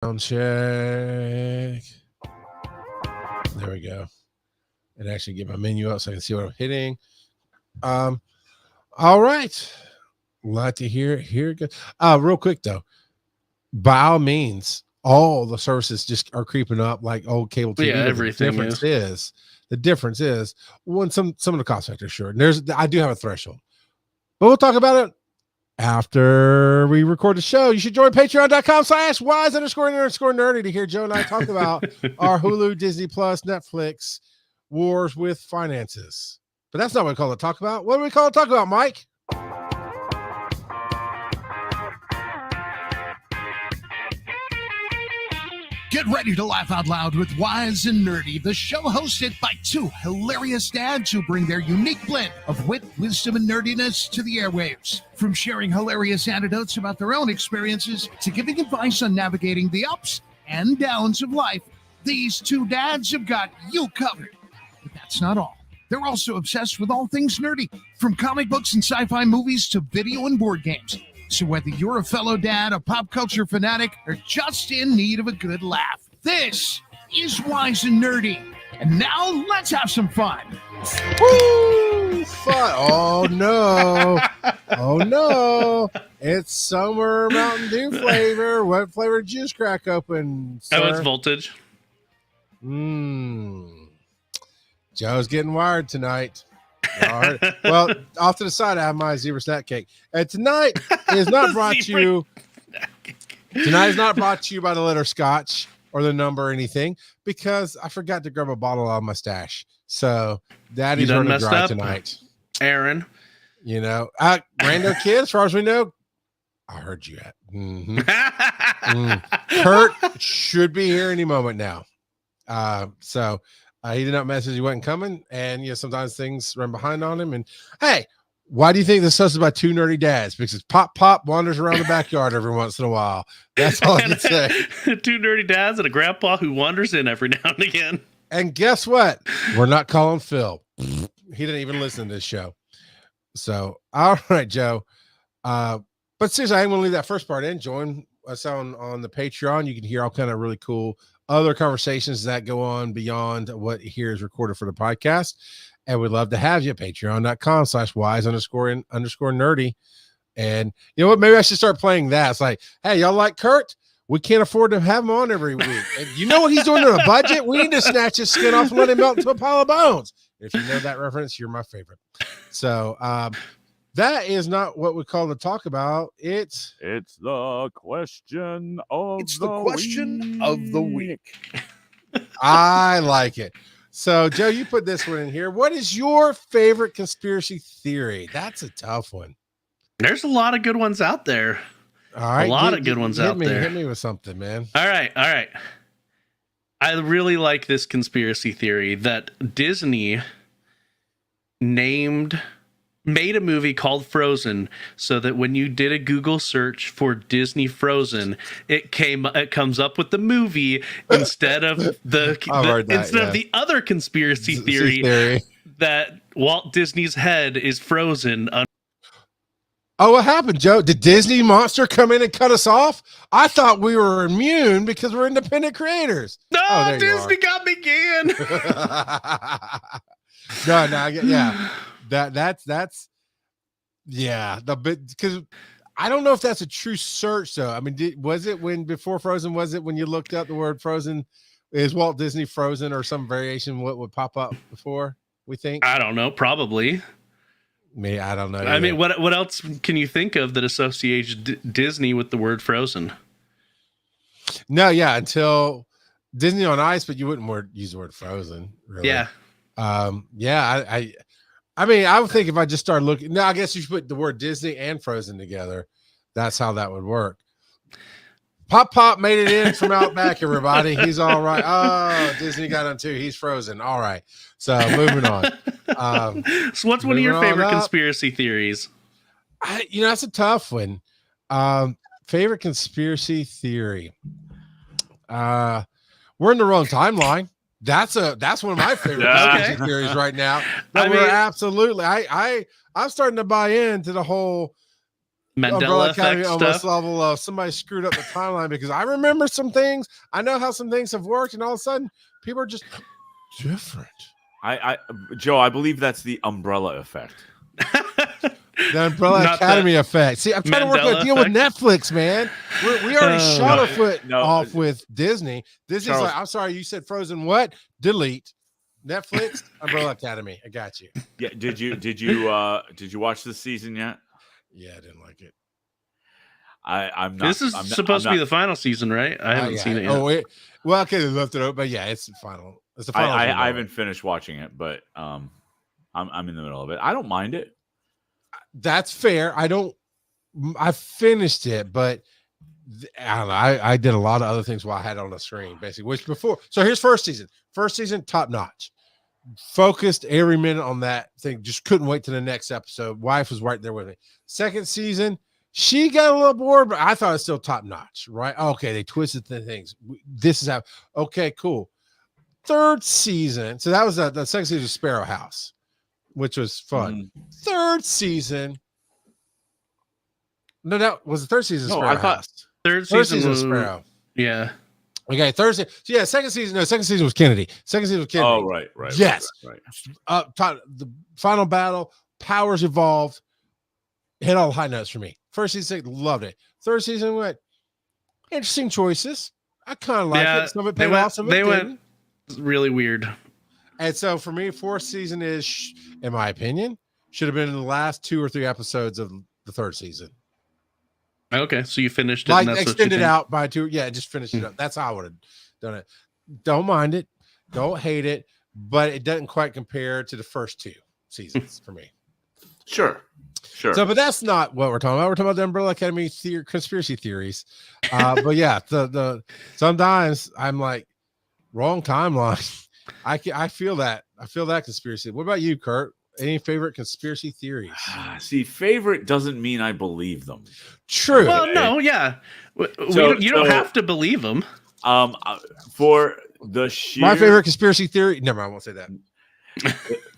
Sound check. There we go. And actually get my menu up so I can see what I'm hitting. All right. Glad to hear it. Here it goes. Real quick though, by all means, all the services just are creeping up like old cable TV. Yeah, everything The difference is when some of the cost factors, sure. And I do have a threshold, but we'll talk about it after we record the show. You should join patreon.com/wise_nerdy to hear Joe and I talk about our Hulu, Disney Plus, Netflix wars with finances. But that's not what we call it talk about. What do we call it talk about, Mike? Get ready to laugh out loud with Wise and Nerdy, the show hosted by two hilarious dads who bring their unique blend of wit, wisdom, and nerdiness to the airwaves. From sharing hilarious anecdotes about their own experiences to giving advice on navigating the ups and downs of life, these two dads have got you covered. But that's not all. They're also obsessed with all things nerdy, from comic books and sci-fi movies to video and board games. So whether you're a fellow dad, a pop culture fanatic, or just in need of a good laugh, this is Wise and Nerdy. And now let's have some fun. Woo! Fun. Oh no. Oh no. It's summer Mountain Dew flavor. What flavor did you just crack open, sir? Oh, it's Voltage. Joe's getting wired tonight. All right. Well, off to the side, I have my zebra snack cake. And tonight is not brought to you. Tonight is not brought to you by the letter Scotch or the number or anything, because I forgot to grab a bottle out of my stash. So Daddy's running dry tonight. Aaron. You know, rando kid, as far as we know, I heard you at. Kurt should be here any moment now. So he did not message he wasn't coming, and sometimes things run behind on him. And hey, why do you think this is about two nerdy dads? Because Pop wanders around the backyard every once in a while. That's all I can say. Two nerdy dads and a grandpa who wanders in every now and again. And guess what? We're not calling Phil. He didn't even listen to this show. So, all right, Joe. But seriously, I'm going to leave that first part in. Join us on the Patreon. You can hear all kind of really cool other conversations that go on beyond what here is recorded for the podcast. And we'd love to have you at patreon.com/wise_nerdy. And you know what? Maybe I should start playing that. It's like, hey, y'all like Kurt? We can't afford to have him on every week. And you know what he's doing in a budget? We need to snatch his skin off and let him melt into a pile of bones. If you know that reference, you're my favorite. So that is not what we call to talk about. It's the question of the week. I like it. So, Joe, you put this one in here. What is your favorite conspiracy theory? That's a tough one. There's a lot of good ones out there. All right. A lot of good ones out there. Hit me with something, man. All right. I really like this conspiracy theory that Disney made a movie called Frozen so that when you did a Google search for Disney Frozen, it comes up with the movie instead of of the other conspiracy theory that Walt Disney's head is frozen. Oh, what happened, Joe? Did Disney Monster come in and cut us off? I thought we were immune because we're independent creators. No, Disney got me again. That's because I don't know if that's a true search though. I mean, was it before Frozen? Was it when you looked up the word Frozen? Is Walt Disney Frozen or some variation? What would pop up before? We think. I don't know. Probably. Me, I don't know. I mean, what else can you think of that associates Disney with the word Frozen? No, yeah, until Disney on Ice, but you wouldn't use the word Frozen. Really. Yeah. I mean, I would think if I just started looking. No, I guess you should put the word Disney and Frozen together. That's how that would work. Pop made it in from out back, everybody. He's all right. Oh, Disney got him too. He's frozen. All right. So moving on. So what's one of your favorite conspiracy theories? That's a tough one. Favorite conspiracy theory. We're in the wrong timeline. That's one of my favorite conspiracy theories right now. I'm starting to buy into the whole Mandela Academy effect almost stuff. level of somebody screwed up the timeline because I remember some things. I know how some things have worked, and all of a sudden people are just different. Joe, I believe that's the umbrella effect. The Umbrella Not Academy effect. See, I'm trying to work Mandela a deal with effect. Netflix, man. We already shot No, our foot no, off with Disney. Disney's Charles- like, I'm sorry, you said Frozen. What? Delete. Netflix, Umbrella Academy. I got you. Yeah, did you watch this season yet? Yeah, I didn't like it. I'm not. This is supposed to be the final season, right? I haven't seen it yet. Oh, well, okay, they left it open, but yeah, it's the final. It's the final. I haven't finished watching it, but I'm in the middle of it. I don't mind it. That's fair. I finished it, but I don't know. I did a lot of other things while I had it on the screen, basically. Which before, so here's first season. First season, top notch. Focused every minute on that thing. Just couldn't wait to the next episode. Wife was right there with me. Second season, she got a little bored, but I thought it was still top notch. Right? Okay, they twisted the things. This is how. Okay, cool. Third season. So that was the second season of Sparrow House, which was fun. Third season. No, that was the third season of Sparrow House. Third Third season season of was Sparrow. Yeah. Okay, Thursday. So yeah, second season. No, second season was Kennedy. Second season was Kennedy. Oh, right. Yes. Right. The final battle, powers evolved, hit all the high notes for me. First season, loved it. Third season went interesting choices. I kind of like it. Some of it paid off, some of it didn't. Really weird. And so for me, fourth season is, in my opinion, should have been in the last 2 or 3 episodes of the third season. Okay, so you finished it. Like and that's extended what you out by 2. Yeah, just finish it up. That's how I would have done it. Don't mind it. Don't hate it. But it doesn't quite compare to the first 2 seasons for me. Sure. So, but that's not what we're talking about. We're talking about the Umbrella Academy conspiracy theories. But yeah, the sometimes I'm like, wrong timeline. I feel that. I feel that conspiracy. What about you, Kurt? Any favorite conspiracy theories? See, favorite doesn't mean I believe them. True. Well, no, yeah. You don't have to believe them. For the sheer My favorite conspiracy theory. Never mind, I won't say that.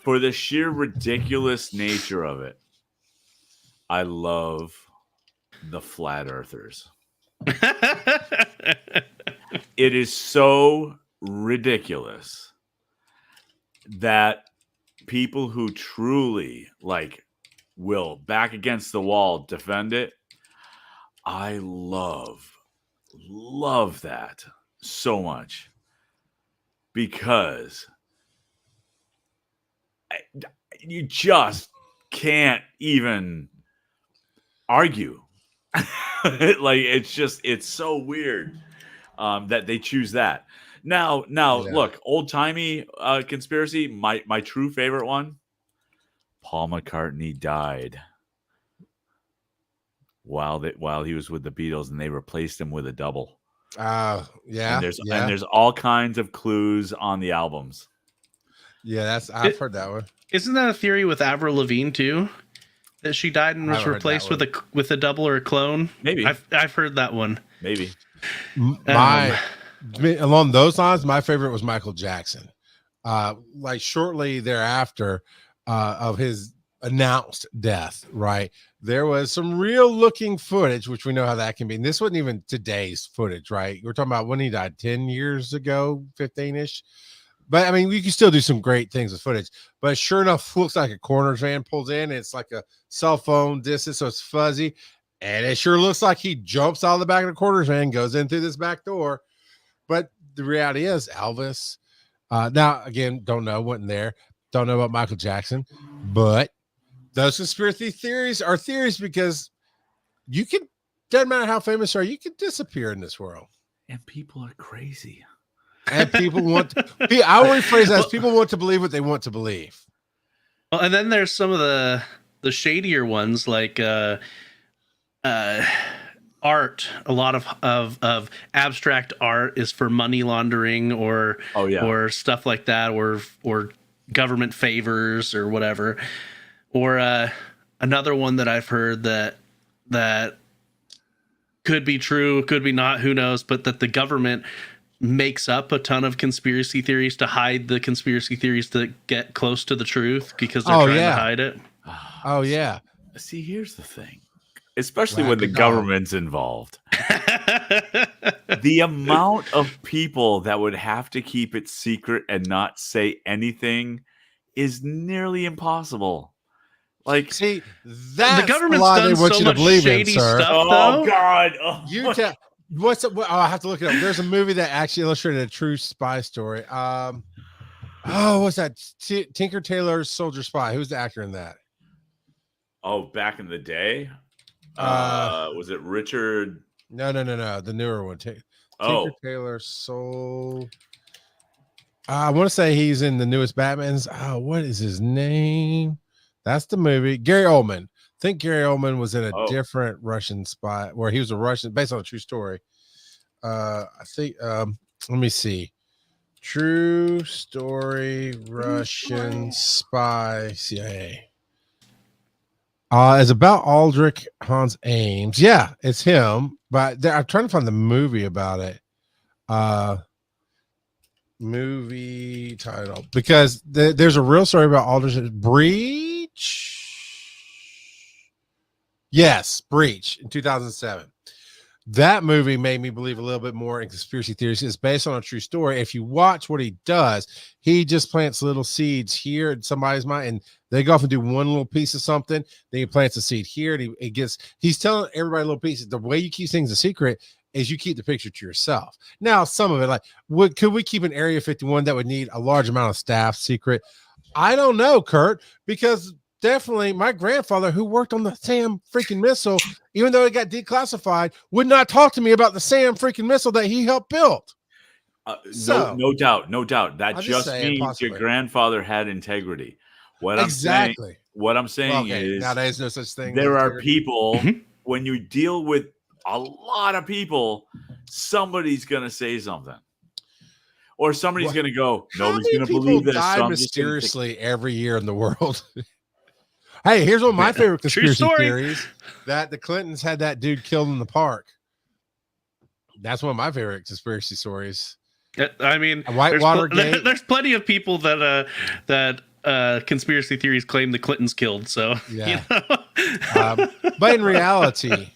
For the sheer ridiculous nature of it, I love the flat earthers. It is so ridiculous that people who truly will back against the wall defend it. I love that so much because you just can't even argue. It's so weird that they choose that. Now, look, old timey conspiracy. My true favorite one. Paul McCartney died while he was with the Beatles, and they replaced him with a double. Yeah. And there's all kinds of clues on the albums. Yeah, I've heard that one. Isn't that a theory with Avril Lavigne too? That she died and was replaced with a double or a clone? Maybe. I've heard that one. Maybe. Along those lines, my favorite was Michael Jackson. Shortly thereafter of his announced death, right? There was some real looking footage, which we know how that can be. And this wasn't even today's footage, right? We're talking about when he died 10 years ago, 15-ish. But I mean, we can still do some great things with footage. But sure enough, looks like a coroner's van pulls in. And it's like a cell phone distance, so it's fuzzy. And it sure looks like he jumps out of the back of the coroner's van, goes in through this back door. But the reality is, Elvis. Now, again, don't know, wasn't there. Don't know about Michael Jackson. But those conspiracy theories are theories because doesn't matter how famous you are, you can disappear in this world. And people are crazy. And people I will rephrase that as people want to believe what they want to believe. Well, and then there's some of the shadier ones like art. A lot of abstract art is for money laundering or stuff like that, or government favors or whatever. Or another one that I've heard that could be true, could be not, who knows, but that the government makes up a ton of conspiracy theories to hide the conspiracy theories that get close to the truth because they're trying to hide it. Oh, yeah. See, here's the thing. especially when the Wacky dog. government's involved. The amount of people that would have to keep it secret and not say anything is nearly impossible. Like, See, The that's government's the lie done they want so you to much believe in, shady sir. stuff, oh though. God, oh, You tell what's up? I have to look it up. There's a movie that actually illustrated a true spy story. What's that? Tinker Tailor Soldier Spy. Who's the actor in that? oh, back in the day, was it Richard? No. The newer one. Tinker Tailor Soul. I want to say he's in the newest Batman's. What is his name? That's the movie. Gary Oldman. I think Gary Oldman was in a different Russian spy where he was a Russian based on a true story. I think let me see. True story Russian spy CIA. It's about Aldrich Hans Ames. Yeah, it's him. But I'm trying to find the movie about it. Movie title, because there's a real story about Aldrich Breach. Yes, Breach in 2007. That movie made me believe a little bit more in conspiracy theories. It's based on a true story. If you watch what he does, he just plants little seeds here in somebody's mind, and they go off and do one little piece of something. Then he plants a seed here, and he's telling everybody a little piece. The way you keep things a secret is you keep the picture to yourself. Now, some of it, like, could we keep an Area 51 that would need a large amount of staff secret? I don't know, Kurt, because definitely my grandfather, who worked on the SAM freaking missile, even though it got declassified, would not talk to me about the SAM freaking missile that he helped build. No doubt. That just means possibly. your grandfather had integrity. What I'm saying is nowadays no such thing. There are people when you deal with a lot of people, somebody's gonna say something, or somebody's gonna go, nobody's gonna believe this. Die mysteriously every year in the world. Hey, here's one of my favorite conspiracy theories: that the Clintons had that dude killed in the park. That's one of my favorite conspiracy stories. I mean, there's plenty of people that conspiracy theories claim the Clintons killed. So yeah, you know? But in reality,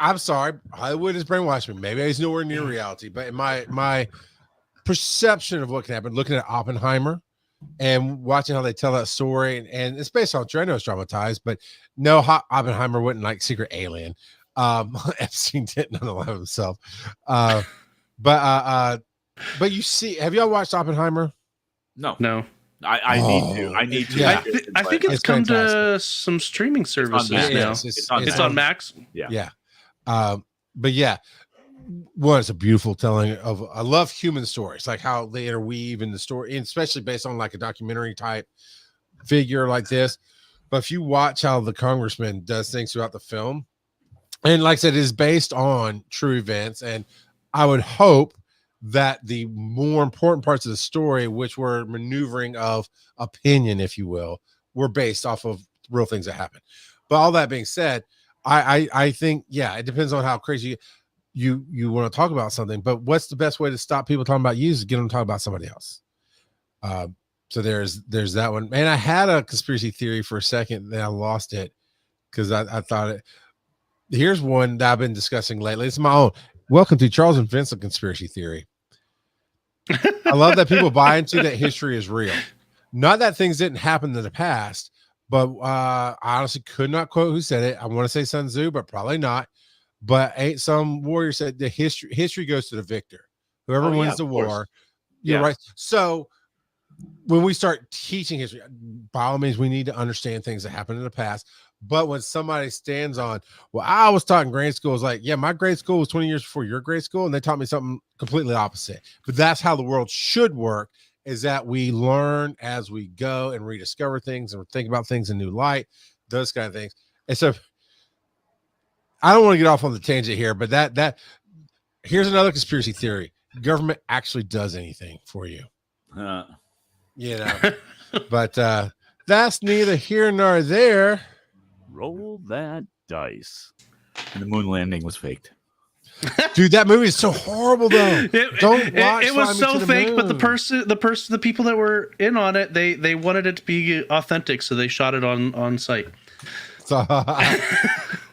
I'm sorry, Hollywood has brainwashed me. Maybe it's nowhere near reality, but in my perception of what can happen, looking at Oppenheimer and watching how they tell that story, and it's based on true. I know it's dramatized, but no, Oppenheimer wasn't like secret alien. Epstein didn't allow himself. But you see, have y'all watched Oppenheimer? No. I need to. Yeah. I think it's come to some streaming services now. It's on Max. Yeah. But yeah, it's a beautiful telling of. I love human stories, like how they interweave in the story, and especially based on like a documentary type figure like this. But if you watch how the congressman does things throughout the film, and like I said, it is based on true events, and I would hope that the more important parts of the story, which were maneuvering of opinion, if you will, were based off of real things that happened. But all that being said, I think, yeah, it depends on how crazy you want to talk about something. But what's the best way to stop people talking about you is get them to talk about somebody else. So there's that one. Man, I had a conspiracy theory for a second, then I lost it because I thought it. Here's one that I've been discussing lately. It's my own. Welcome to Charles and Vincent conspiracy theory. I love that people buy into that history is real. Not that things didn't happen in the past, but I honestly could not quote who said it. I want to say Sun Tzu, but probably not. But some warrior said the history goes to the victor. Whoever wins the war, you're right. So when we start teaching history, by all means, we need to understand things that happened in the past. But when somebody stands on, well, I was taught in grade school, it's like, yeah, my grade school was 20 years before your grade school, and they taught me something completely opposite. But that's how the world should work, is that we learn as we go and rediscover things and think about things in new light, those kind of things. And so I don't want to get off on the tangent here, but that here's another conspiracy theory. Government actually does anything for you. You know, but that's neither here nor there. Roll that dice. And the moon landing was faked. Dude, that movie is so horrible though. Don't watch. It was so fake, but the people that were in on it, they wanted it to be authentic, so they shot it on site. So,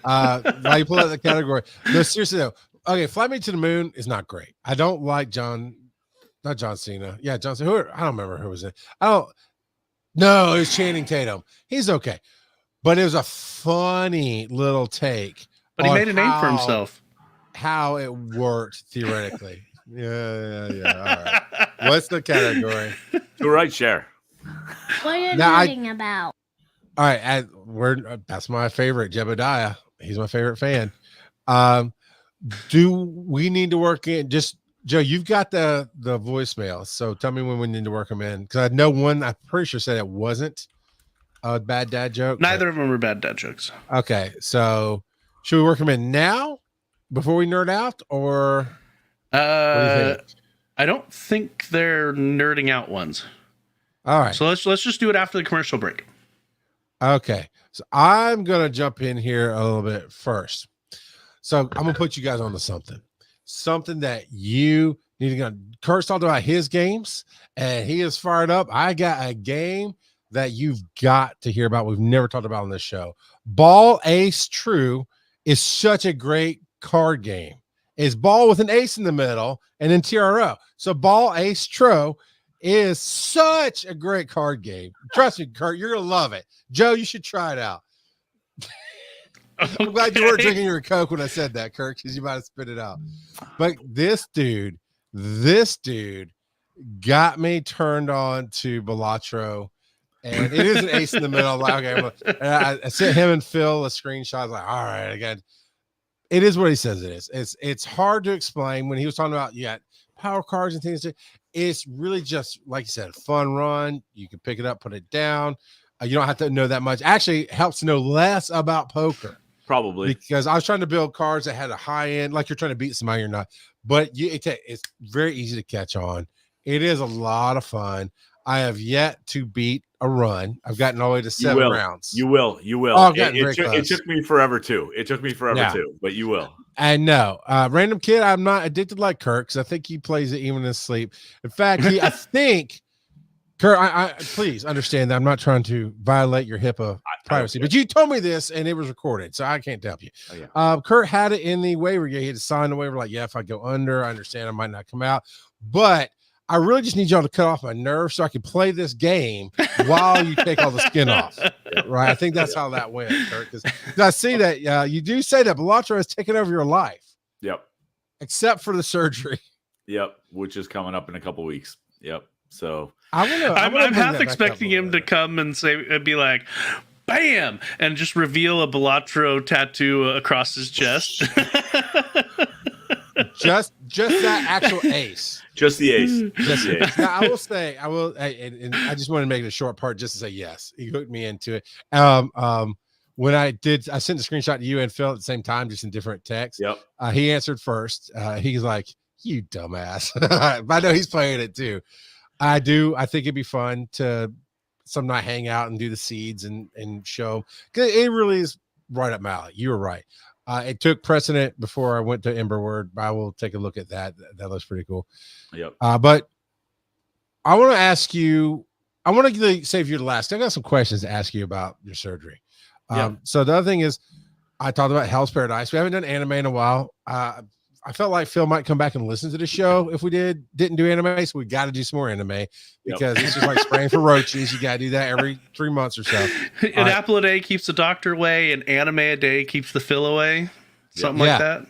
why you pull out the category? No, seriously though. Okay, Fly Me to the Moon is not great. I don't like not John Cena. Yeah, John Cena. I don't remember who was it. No, it was Channing Tatum. He's okay. But it was a funny little take. But he made a name for himself. How it worked theoretically. Yeah. All right. What's the category? You're right, share. What are you talking about? All right, that's my favorite, Jebediah. He's my favorite fan. Do we need to work in? Just Joe, you've got the voicemail, so tell me when we need to work them in. Because I know one, I'm pretty sure said it wasn't a bad dad joke. Neither of them were bad dad jokes. Okay, so should we work them in now before we nerd out, or what do you think? I don't think they're nerding out ones. All right, so let's just do it after the commercial break. Okay, so I'm gonna jump in here a little bit first. So I'm gonna put you guys on to something that you need to go. Kurt's talked about his games, and he is fired up. I got a game that you've got to hear about. We've never talked about on this show. Ball Ace True is such a great card game. It's ball with an ace in the middle and then TRO. So Ball Ace True is such a great card game. Trust me, Kurt, you're gonna love it. Joe, you should try it out. Okay. I'm glad you weren't drinking your Coke when I said that, Kurt, because you might have spit it out. But this dude got me turned on to Balatro, and it is an ace in the middle. Like, okay, and I sent him and Phil a screenshot. I was like, all right, again, it is what he says it is. It's hard to explain. When he was talking about power cards and things, it's really just like you said, fun run. You can pick it up, put it down. You don't have to know that much. Actually, it helps to know less about poker. Probably. Because I was trying to build cards that had a high end, like you're trying to beat somebody or not. But it's very easy to catch on. It is a lot of fun. I have yet to beat a run. I've gotten all the way to 7 rounds. You will. Oh, it took me forever too. But you will. I know. Random kid, I'm not addicted like Kirk, because I think he plays it even in his sleep. In fact, I think, Kurt, I please understand that I'm not trying to violate your HIPAA privacy, but you told me this and it was recorded, so I can't help you. Oh, yeah. Kurt had it in the waiver. He had to sign the waiver, like, if I go under, I understand I might not come out, but I really just need y'all to cut off my nerves so I can play this game while you take all the skin off. Right? I think that's how that went, Kurt. Because I see that you do say that Balatro has taken over your life. Yep. Except for the surgery. Yep. Which is coming up in a couple weeks. Yep. So I'm half expecting him to come and be like, bam, and just reveal a Balatro tattoo across his chest. just that actual ace. Just the ace. Now, I just want to make it a short part just to say yes. He hooked me into it. When I sent the screenshot to you and Phil at the same time, just in different texts. Yep. He answered first. He's like, you dumbass. But I know he's playing it too. I think it'd be fun to some night hang out and do the seeds and show, because it really is right up my alley. You were right. It took precedent before I went to Emberword, but I will take a look at that. That looks pretty cool. Yep. But I want to ask you, I want to save you the last. I got some questions to ask you about your surgery. So the other thing is, I talked about Hell's Paradise. We haven't done anime in a while. I felt like Phil might come back and listen to the show if we didn't do anime. So we got to do some more anime, because it's just like spraying for roaches. You got to do that every 3 months or so. An apple a day keeps the doctor away. An anime a day keeps the Phil away. Something like that.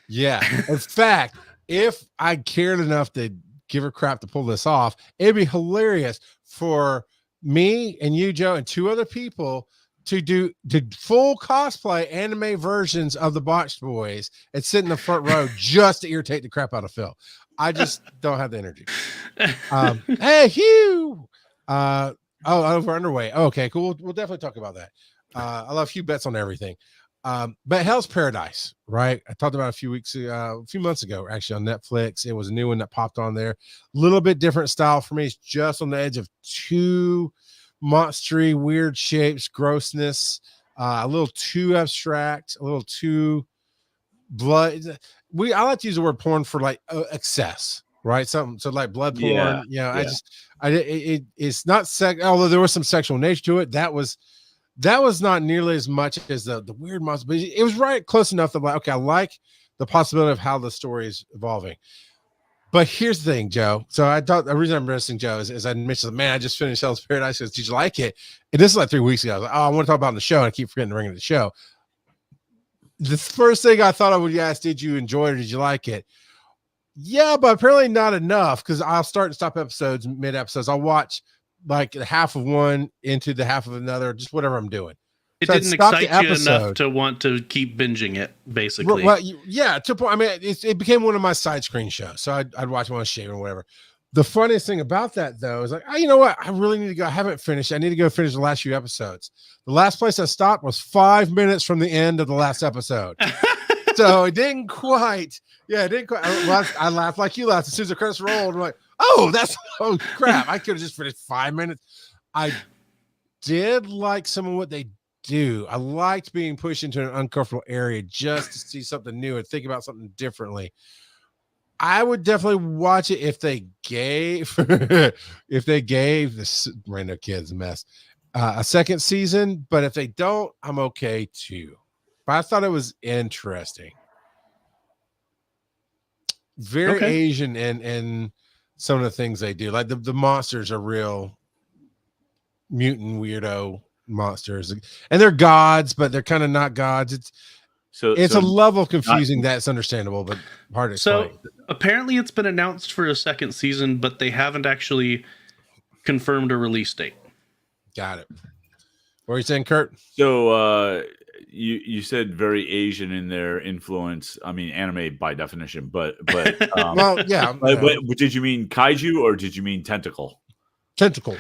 Yeah. In fact, if I cared enough to give her crap to pull this off, it'd be hilarious for me and you, Joe, and 2 other people to do full cosplay anime versions of the Botched Boys and sit in the front row just to irritate the crap out of Phil. I just don't have the energy. Hey, Hugh. Over underway. Oh, okay, cool. We'll definitely talk about that. I love Hugh bets on everything. But Hell's Paradise, right? I talked about a few months ago, actually, on Netflix. It was a new one that popped on there. A little bit different style for me. It's just on the edge of too monstery, weird shapes, grossness, a little too abstract, a little too blood. I like to use the word porn for like excess, right? Something so like blood porn. It's not sex, although there was some sexual nature to it. That was That was not nearly as much as the weird monster, but it was right close enough that like, okay, I like the possibility of how the story is evolving. But here's the thing, Joe. So I thought the reason I'm interesting, Joe, is I mentioned, man, I just finished Hell's Paradise. Did you like it? And this is like 3 weeks ago. I was like, oh, I want to talk about it on the show, and I keep forgetting to bring it to the show. The first thing I thought I would ask, did you enjoy it or did you like it? Yeah, but apparently not enough, because I'll start and stop episodes, mid episodes. I'll watch like half of one into the half of another, just whatever I'm doing. It So I'd didn't stop the excite you enough episode. to want to keep binging it, basically. Well, yeah, to point. I mean, it became one of my side screen shows, so I'd watch one shaving or whatever. The funniest thing about that, though, is like, oh, you know what? I really need to go. I haven't finished. I need to go finish the last few episodes. The last place I stopped was 5 minutes from the end of the last episode. So it didn't quite. Yeah, it didn't quite. I laughed like you laughed as soon as the credits rolled. I'm like, oh crap! I could have just finished 5 minutes. I did like some of what they do. I liked being pushed into an uncomfortable area just to see something new and think about something differently. I would definitely watch it if they gave this random kids a mess a second season, but if they don't, I'm okay too. But I thought it was interesting. Very Okay. Asian in some of the things they do. Like the monsters are real mutant weirdo monsters, and they're gods, but they're kind of not gods. It's a level of confusing that's understandable, but hard to explain. So apparently it's been announced for a second season, but they haven't actually confirmed a release date. Got it. What are you saying, Kurt? So you said very Asian in their influence. I mean, anime by definition, but well, yeah. But did you mean kaiju or did you mean tentacle? Tentacle.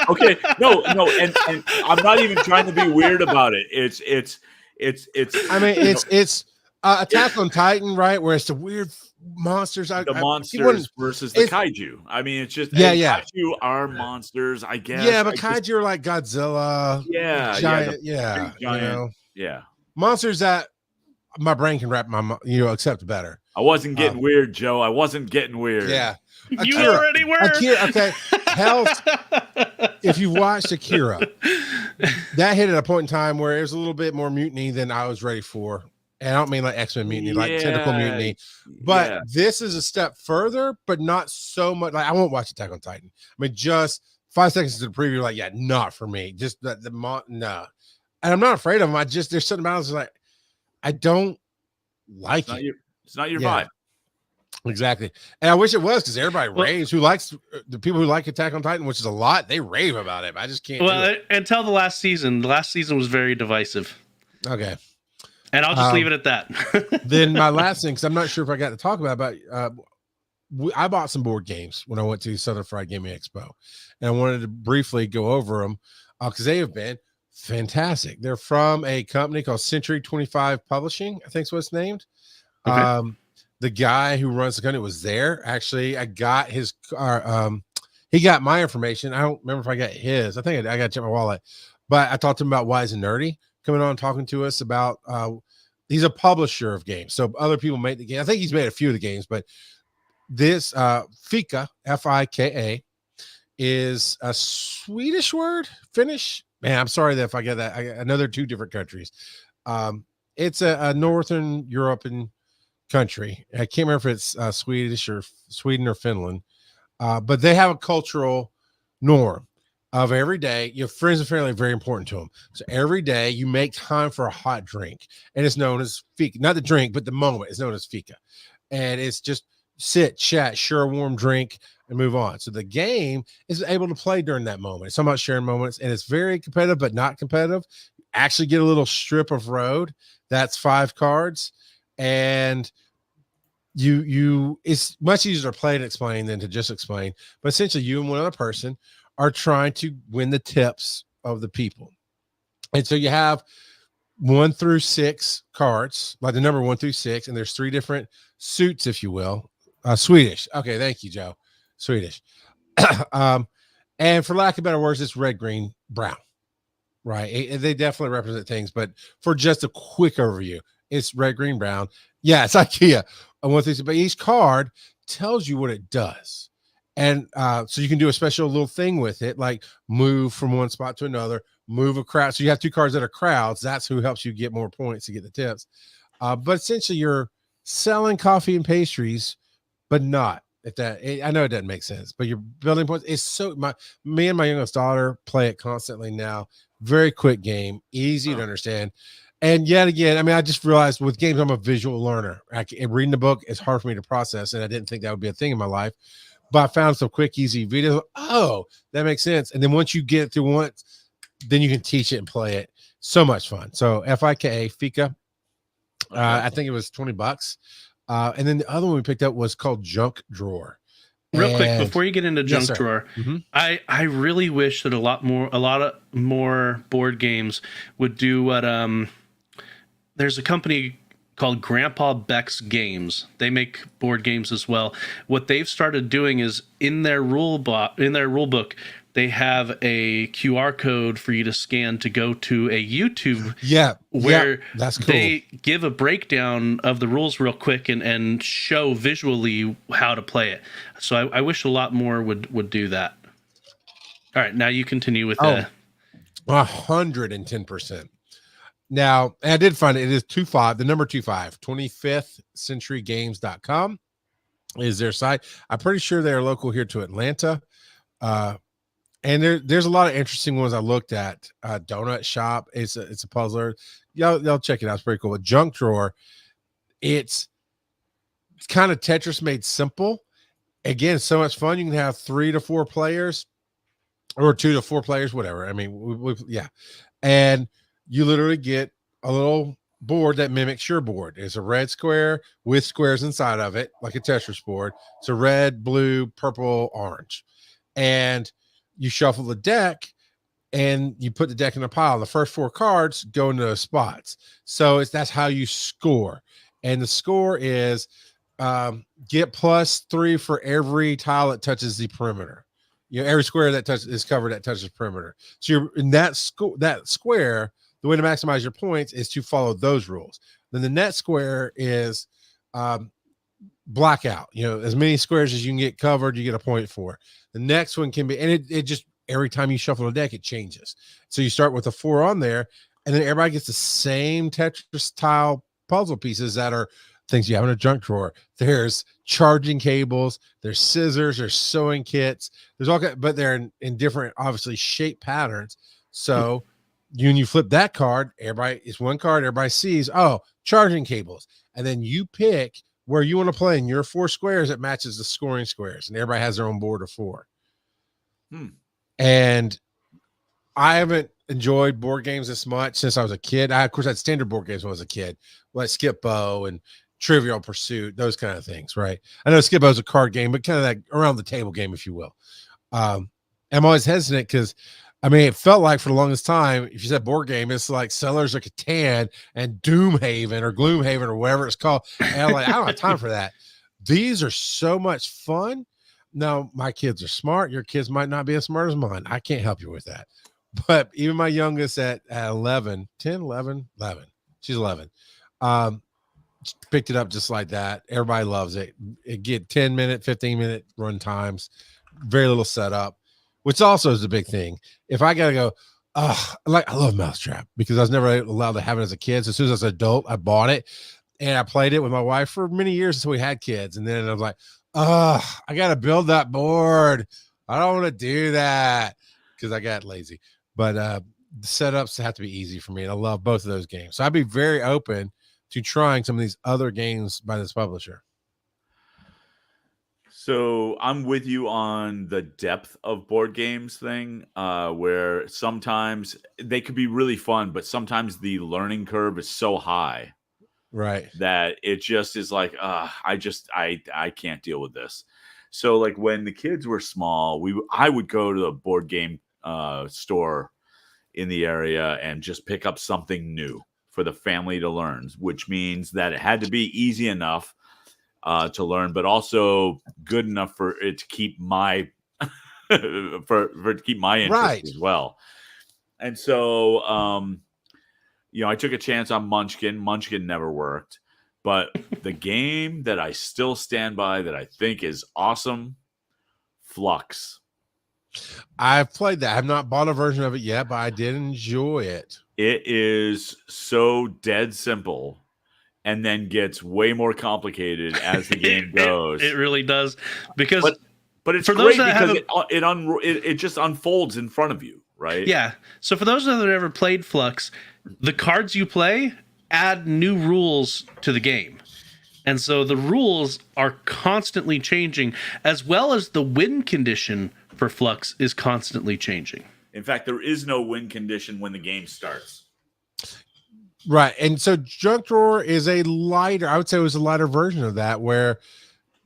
Okay, no, and I'm not even trying to be weird about it. It's. I mean, it's Attack on Titan, right? Where it's the weird monsters. Monsters versus the kaiju. I mean, it's just kaiju are monsters, I guess. Yeah, but kaiju are like Godzilla. Yeah, giant. Giant, you know, yeah. Monsters that my brain can accept better. I wasn't getting weird, Joe. I wasn't getting weird. Yeah, You already were. Okay, if you watched Akira, that hit at a point in time where it was a little bit more mutiny than I was ready for. And I don't mean like X-Men mutiny, like tentacle mutiny. But this is a step further, but not so much. Like I won't watch Attack on Titan. I mean, just 5 seconds into the preview, like, yeah, not for me. Just no. And I'm not afraid of them. There's something about it like I don't like it. It's not your vibe. Exactly. And I wish it was, because everybody raves. Who likes the people who like Attack on Titan, which is a lot, they rave about it. But I just can't. Well, until the last season. The last season was very divisive. Okay. And I'll just leave it at that. Then my last thing, because I'm not sure if I got to talk about it, but I bought some board games when I went to Southern Fried Gaming Expo. And I wanted to briefly go over them because they have been fantastic. They're from a company called Century 25 Publishing, I think is what it's named. Okay. The guy who runs the company was there. Actually, I got his he got my information. I don't remember if I got his. I think I got to check my wallet. But I talked to him about Wise and Nerdy coming on talking to us about he's a publisher of games. So other people make the game. I think he's made a few of the games, but this Fika, Fika, is a Swedish word, Finnish. Man, I'm sorry that if I get that. I know they're 2 different countries. It's a Northern European country. I can't remember if it's Swedish or Sweden or Finland, but they have a cultural norm of every day. Your friends and family are very important to them. So every day you make time for a hot drink, and it's known as fika. Not the drink, but the moment is known as fika. And it's just sit, chat, share a warm drink, and move on. So the game is able to play during that moment. It's about sharing moments, and it's very competitive, but not competitive. You actually get a little strip of road. That's 5 cards. And it's much easier to play and explain than to just explain. But essentially, you and one other person are trying to win the tips of the people. And so you have 1 through 6 cards, like the number 1 through 6, and there's 3 different suits, if you will. Swedish. Okay, thank you, Joe. Swedish. And for lack of better words, it's red, green, brown. Right? They definitely represent things, but for just a quick overview, it's red, green, brown. Yeah, it's IKEA. But each card tells you what it does. And so you can do a special little thing with it, like move from one spot to another, move a crowd. So you have two cards that are crowds. That's who helps you get more points to get the tips. But essentially, you're selling coffee and pastries, but not at that. I know it doesn't make sense, but you're building points. It's so me and my youngest daughter play it constantly now. Very quick game, easy to understand. And yet again, I mean, I just realized with games, I'm a visual learner. Reading the book is hard for me to process, and I didn't think that would be a thing in my life. But I found some quick, easy videos. Oh, that makes sense. And then once you get it through once, then you can teach it and play it. So much fun. So Fika. Okay. I think it was $20. And then the other one we picked up was called Junk Drawer. Real quick, before you get into Junk Drawer, mm-hmm. I really wish that a lot more board games would do what there's a company called Grandpa Beck's Games. They make board games as well. What they've started doing is in their rule book, they have a QR code for you to scan to go to a YouTube. Where that's cool. They give a breakdown of the rules real quick and show visually how to play it. So I wish a lot more would do that. All right, now you continue with 110%. Now, I did find it is 25, the number 25, 25thcenturygames.com is their site. I'm pretty sure they're local here to Atlanta. And there's a lot of interesting ones I looked at. Donut Shop, it's a puzzler. Y'all check it out. It's pretty cool. A Junk Drawer, it's kind of Tetris made simple. Again, so much fun. You can have 3 to 4 players or 2 to 4 players, whatever. I mean, yeah. And you literally get a little board that mimics your board. It's a red square with squares inside of it, like a Tetris board. It's a red, blue, purple, orange. And you shuffle the deck and you put the deck in a pile. The first 4 cards go into those spots. So that's how you score. And the score is get +3 for every tile that touches the perimeter. Every square that is covered that touches the perimeter. So you're in that square. The way to maximize your points is to follow those rules. Then the net square is blackout. As many squares as you can get covered, you get a point for. The next one can be, and it just every time you shuffle a deck, it changes. So you start with a 4 on there, and then everybody gets the same Tetris tile puzzle pieces that are things you have in a junk drawer. There's charging cables, there's scissors, there's sewing kits, there's all, but they're in different, obviously, shape patterns. So when you flip that card, it's one card, everybody sees, charging cables. And then you pick where you want to play in your 4 squares that matches the scoring squares. And everybody has their own board of 4. And I haven't enjoyed board games this much since I was a kid. Of course, I had standard board games when I was a kid, like Skip-Bo and Trivial Pursuit, those kind of things, right? I know Skip-Bo is a card game, but kind of like around the table game, if you will. I'm always hesitant because it felt like for the longest time, if you said board game, it's like Settlers of Catan and Doomhaven or Gloomhaven or whatever it's called. And I'm like, I don't have time for that. These are so much fun. Now, my kids are smart. Your kids might not be as smart as mine. I can't help you with that. But even my youngest at 11, she's 11, picked it up just like that. Everybody loves it. It get 10-minute, 15-minute run times, very little setup. Which also is a big thing. If I gotta go, I love Mousetrap because I was never allowed to have it as a kid. So as soon as I was an adult, I bought it and I played it with my wife for many years until we had kids. And then I was like, I gotta build that board. I don't want to do that because I got lazy. But the setups have to be easy for me. And I love both of those games. So I'd be very open to trying some of these other games by this publisher. So I'm with you on the depth of board games thing, where sometimes they could be really fun, but sometimes the learning curve is so high, right, that it just is like, I can't deal with this. So like when the kids were small, I would go to the board game store in the area and just pick up something new for the family to learn, which means that it had to be easy enough to learn, but also good enough for it to keep my for to keep my interest right as well. And so I took a chance on Munchkin. Munchkin never worked, but the game that I still stand by that I think is awesome, Flux. I've played that. I've not bought a version of it yet, but I did enjoy it. It is so dead simple, and then gets way more complicated as the game goes. It really does, because but it's for great those that because it just unfolds in front of you, right? Yeah. So for those that have never played Flux, the cards you play add new rules to the game. And so the rules are constantly changing, as well as the win condition for Flux is constantly changing. In fact, there is no win condition when the game starts. Right. And so Junk Drawer is a lighter, I would say it was a lighter version of that, where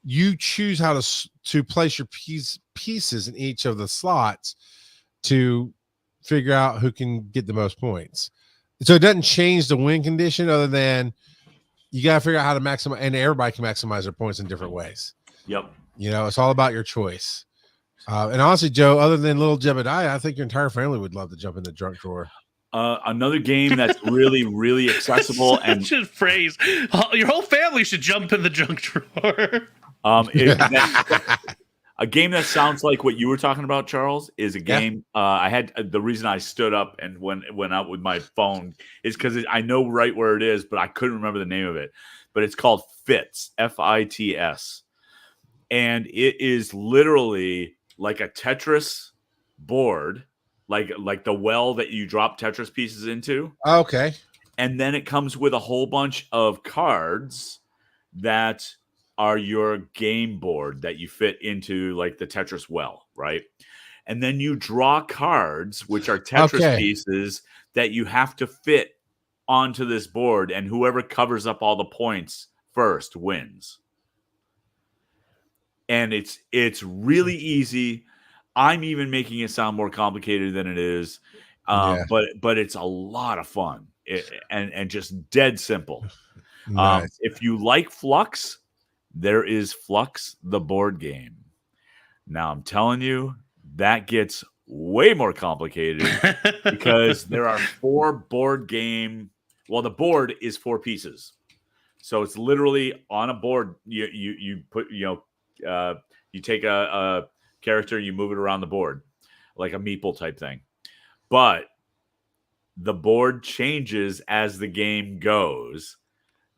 you choose how to place your pieces in each of the slots to figure out who can get the most points. So it doesn't change the win condition, other than you got to figure out how to maximize, and everybody can maximize their points in different ways. Yep. You know, it's all about your choice. And honestly, Joe, other than little Jebediah, I think your entire family would love to jump in the Junk Drawer. Another game that's really, really accessible and such a phrase. Your whole family should jump in the Junk Drawer. A game that sounds like what you were talking about, Charles, is a game. I had the reason I stood up and went out with my phone is because I know right where it is, but I couldn't remember the name of it. But it's called Fits, Fits, and it is literally like a Tetris board, like the well that you drop Tetris pieces into. Okay, and then it comes with a whole bunch of cards that are your game board that you fit into like the Tetris well, right? And then you draw cards, which are Tetris pieces that you have to fit onto this board, and whoever covers up all the points first wins. And it's really easy. I'm even making it sound more complicated than it is, but it's a lot of fun and just dead simple. Nice. If you like Flux, there is Flux, the board game. Now, I'm telling you, that gets way more complicated because there are 4 board game. Well, the board is 4 pieces, so it's literally on a board. You put you take a character, you move it around the board like a meeple type thing, but the board changes as the game goes.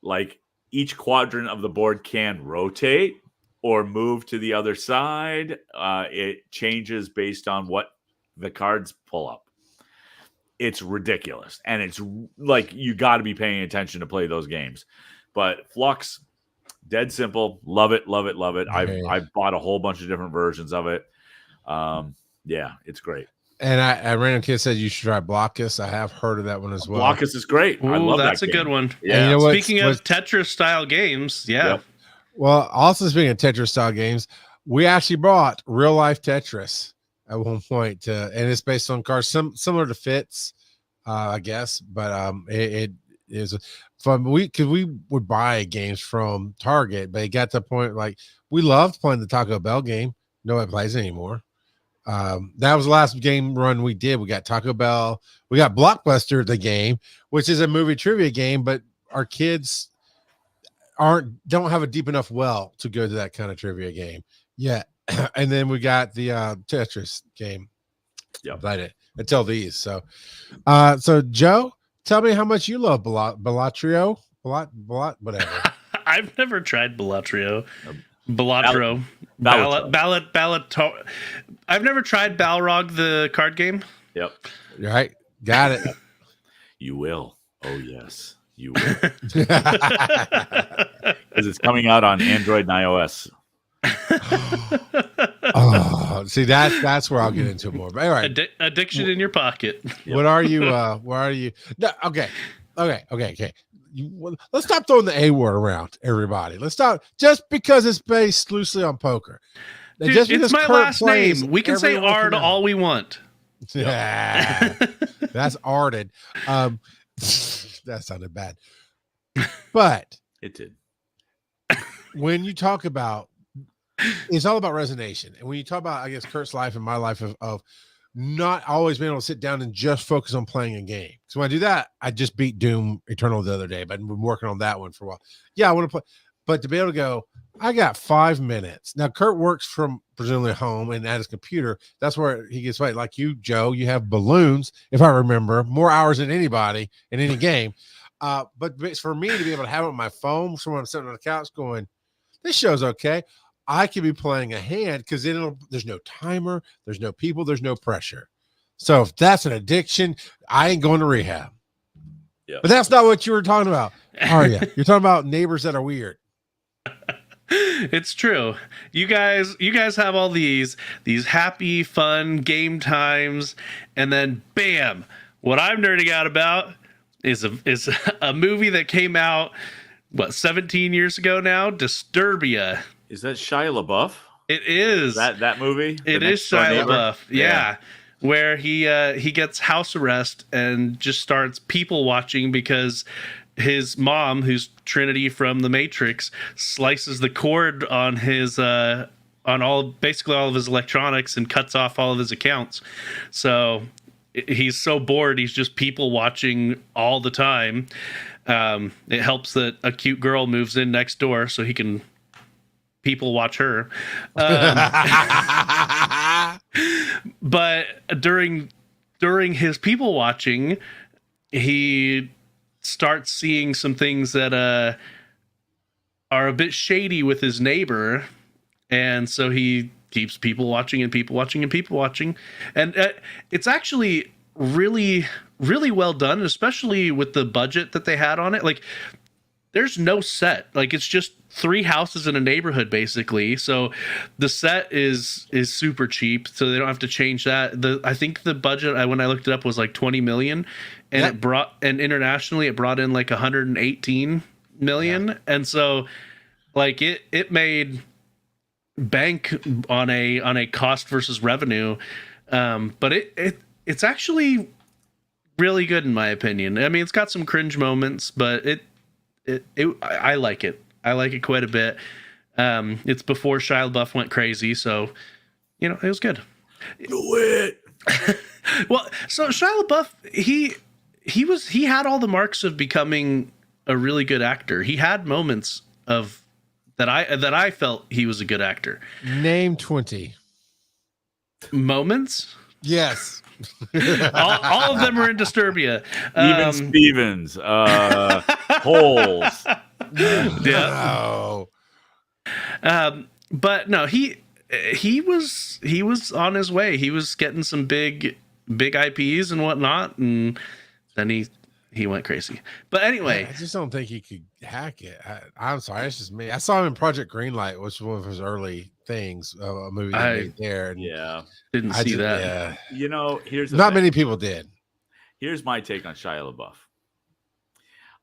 Like, each quadrant of the board can rotate or move to the other side. It changes based on what the cards pull up. It's ridiculous. And it's like, you got to be paying attention to play those games. But Flux, dead simple. Love it, love it, love it. I've bought a whole bunch of different versions of it. Yeah, it's great. And I Random Kid said you should try Blockus. I have heard of that one as well. Blockus is great. Ooh, I love that's that a game. good one. Yeah. You know Speaking of Tetris style games, Yep. Well, also speaking of Tetris style games, we actually brought real life Tetris at one point, and it's based on cards similar to Fits, I guess. But it is fun. Because we would buy games from Target, but it got to the point like we loved playing the Taco Bell game. Nobody plays anymore. That was the last game run we did. We got Taco Bell, we got Blockbuster, the game, which is a movie trivia game, but our kids don't have a deep enough well to go to that kind of trivia game yet. And then we got the Tetris game. Yeah, until these. So Joe, tell me how much you love Balatro. Whatever. I've never tried Balatro. Balatro. I've never tried Balrog, the card game. Yep. Right. Got it. You will. Oh, yes. You will. Because it's coming out on Android and iOS. Oh, see, that's where I'll get into more. But all right. Addiction in your pocket. Yep. What are you? Where are you? No, okay. Let's stop throwing the A word around, everybody. Let's stop, just because it's based loosely on poker. Dude, just it's my last name. We can say Ard all we want. Yeah, that's Arded. That sounded bad, but it did. When you talk about, it's all about resonation, and when you talk about, I guess, Kurt's life and my life of not always being able to sit down and just focus on playing a game. So when I do that, I just beat Doom Eternal the other day, but I've been working on that one for a while. Yeah, I want to play, but to be able to go, I got 5 minutes. Now, Kurt works from presumably home and at his computer. That's where he gets paid. Like you, Joe, you have balloons, if I remember, more hours than anybody in any game. But for me to be able to have it on my phone, someone I'm sitting on the couch going, this show's okay. I could be playing a hand because there's no timer, there's no people, there's no pressure. So if that's an addiction, I ain't going to rehab. Yeah. But that's not what you were talking about, are you? You're talking about neighbors that are weird. It's true. You guys have all these happy, fun game times, and then bam, what I'm nerding out about is a movie that came out 17 years ago now, Disturbia. Is that Shia LaBeouf? It is. That movie? It is Shia LaBeouf. Yeah. Where he gets house arrest and just starts people watching because his mom, who's Trinity from The Matrix, slices the cord on his on basically all of his electronics and cuts off all of his accounts. So he's so bored, he's just people watching all the time. It helps that a cute girl moves in next door so he can people watch her. But during his people watching, he starts seeing some things that are a bit shady with his neighbor, and so he keeps people watching and people watching and people watching, and it's actually really, really well done, especially with the budget that they had on it. Like, there's no set, like it's just 3 houses in a neighborhood basically, so the set is super cheap, so they don't have to change that. I think the budget, when I looked it up, was like 20 million, and internationally it brought in like 118 million. And so like it made bank on a cost versus revenue, but it's actually really good in my opinion. I mean, it's got some cringe moments, but I like it. I like it quite a bit. It's before Shia LaBeouf went crazy, so it was good. Do it. Well, so Shia LaBeouf, he had all the marks of becoming a really good actor. He had moments of that I felt he was a good actor. Name 20 moments. Yes. all of them are in Disturbia. Even Stevens, Holes. No. But no, he was on his way. He was getting some big IPs and whatnot, and then he went crazy. But anyway, I just don't think he could hack it. I'm sorry, it's just me. I saw him in Project Greenlight, which was one of his early things, a movie that made there. And didn't see that. Yeah. Here's not many people did. Here's my take on Shia LaBeouf.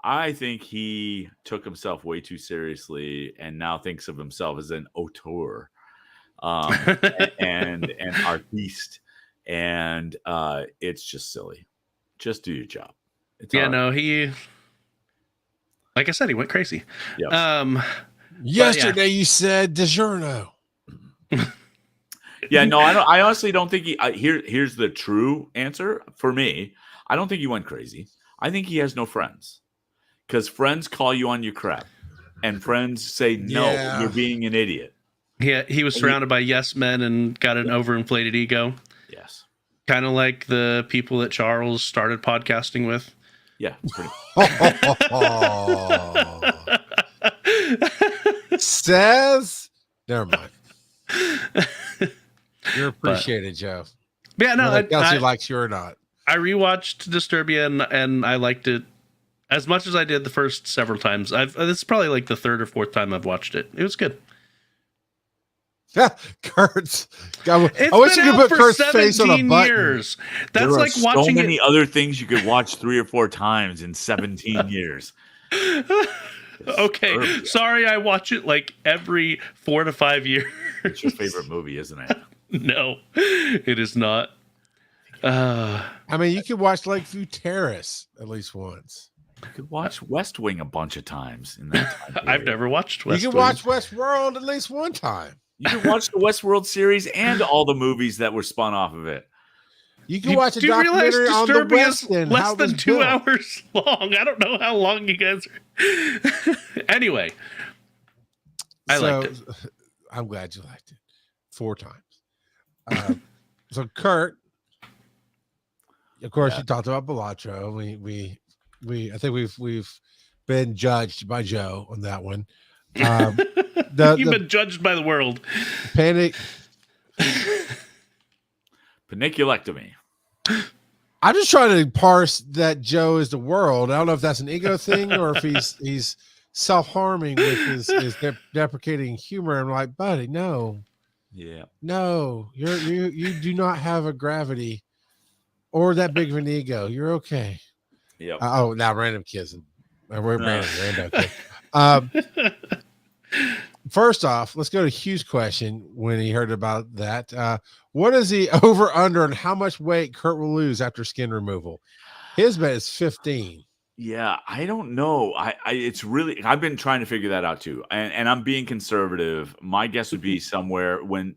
I think he took himself way too seriously and now thinks of himself as an auteur, and artiste, and it's just silly. Just do your job. He, like I said, he went crazy. Yep. Yesterday you said DiGiorno. Yeah, no, I honestly don't think here's the true answer for me. I don't think he went crazy. I think he has no friends. Because friends call you on your crap, and friends say, no, you're being an idiot. Yeah, he was surrounded by yes men and got an overinflated ego. Yes. Kind of like the people that Charles started podcasting with. Yeah. Says, never mind. You're appreciated, Joe. Yeah, no, Kelsey likes you or not. I rewatched Disturbia and I liked it as much as I did the first several times. This is probably like the 3rd or 4th time I've watched it. It was good. Kurt's. I wish you could put Kurt's face on a button. Years. That's like watching so many other things you could watch 3 or 4 times in 17 years. Okay, sorry, I watch it like every 4 to 5 years. It's your favorite movie, isn't it? No, it is not. I mean, you could watch Lakeview Terrace at least once. You could watch West Wing a bunch of times in that time period. I've never watched West Wing. You can watch Westworld at least one time. You can watch the Westworld series and all the movies that were spun off of it. You can watch a documentary on the West End. Less than 2 hours long. I don't know how long you guys are. Anyway. I liked it. I'm glad you liked it 4 times. So Kurt, of course, you talked about Balatro. I think we've been judged by Joe on that one. You've been judged by the world. Panniculectomy. I'm just trying to parse that Joe is the world. I don't know if that's an ego thing or if he's self-harming with his deprecating humor. I'm like, buddy, no. Yeah. No, you do not have a gravity or that big of an ego. You're okay. Yeah. Now random kissing. We're random kid. First off, let's go to Hugh's question when he heard about that. What is the over under and how much weight Kurt will lose after skin removal? His bet is 15. Yeah, I don't know. I've been trying to figure that out too. And I'm being conservative. My guess would be somewhere when.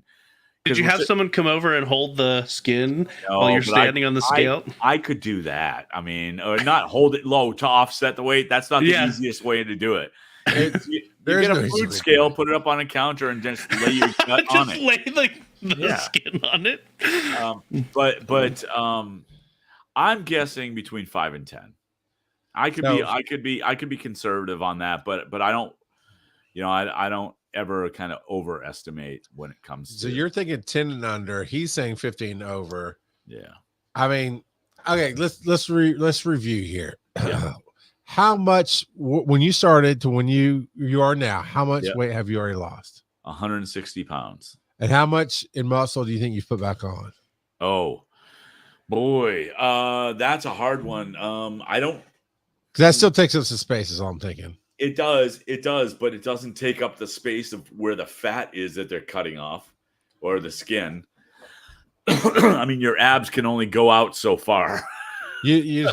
Did you have someone come over and hold the skin while you're standing on the scale? I could do that. I mean, or not hold it low to offset the weight. That's not the easiest way to do it. You get a food scale, put it up on a counter, and just lay your gut on it. Just lay the skin on it. But I'm guessing between 5 and 10. I could be conservative on that, but I don't. I don't ever kind of overestimate when it comes to. So you're thinking 10 and under. He's saying 15 over. Yeah. I mean, okay. Let's review here. Yeah. How much when you started to when you are now? How much weight have you already lost? 160 pounds. And how much in muscle do you think you've put back on? Oh boy, that's a hard one. I don't. Because that still takes up some space. Is all I'm thinking. It does, but it doesn't take up the space of where the fat is that they're cutting off, or the skin. I mean, your abs can only go out so far. You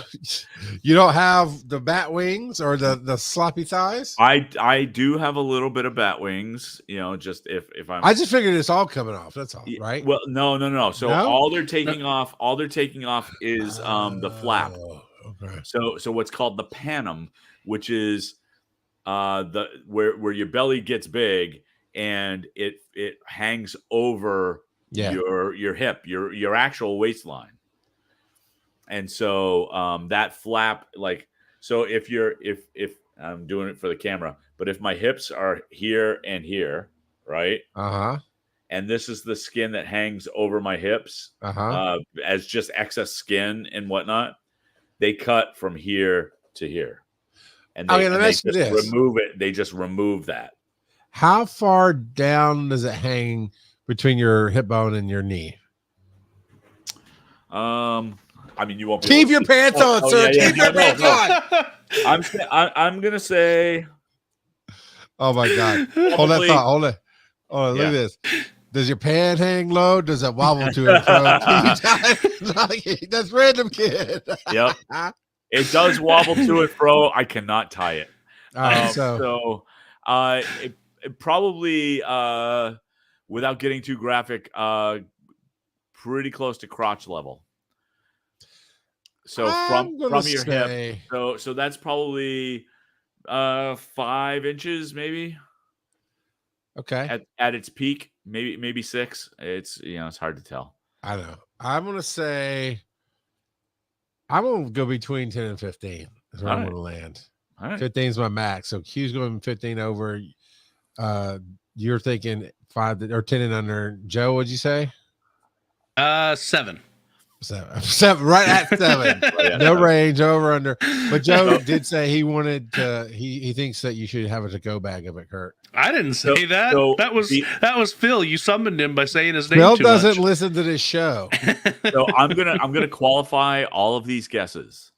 don't have the bat wings or the sloppy thighs. I do have a little bit of bat wings. Just if I'm. I just figured it's all coming off. That's all, right? Well, no. So all they're taking off is the flap. Okay. So what's called the panum, which is where your belly gets big and it hangs over your hip, your actual waistline. And so that flap, so if I'm doing it for the camera, but if my hips are here and here, right? And this is the skin that hangs over my hips as just excess skin and whatnot, they cut from here to here. And they just remove it. They just remove that. How far down does it hang between your hip bone and your knee? I mean, you won't keep your pants on, sir. Keep your pants on. I'm gonna say. Oh my God! Hold that thought. Hold it. Oh, look at this. Does your pan hang low? Does it wobble to and fro? That's random, kid. Yep. It does wobble to and fro. I cannot tie it. All right, it probably, without getting too graphic, pretty close to crotch level. So from your hip, so that's probably 5 inches, maybe. Okay. At its peak, maybe 6. It's hard to tell. I know. I'm gonna say I'm gonna go between 10 and 15. That's where I'm gonna land. All right. 15 is my max. So Q's going 15 over. You're thinking 5 or 10 and under. Joe, what'd you say? 7. 7, right at 7. No range, over under. But Joe did say he wanted to. He thinks that you should have a to-go bag of it, Kurt. I didn't say that. That was Phil. You summoned him by saying his name. Phil doesn't listen to this show. So I'm gonna qualify all of these guesses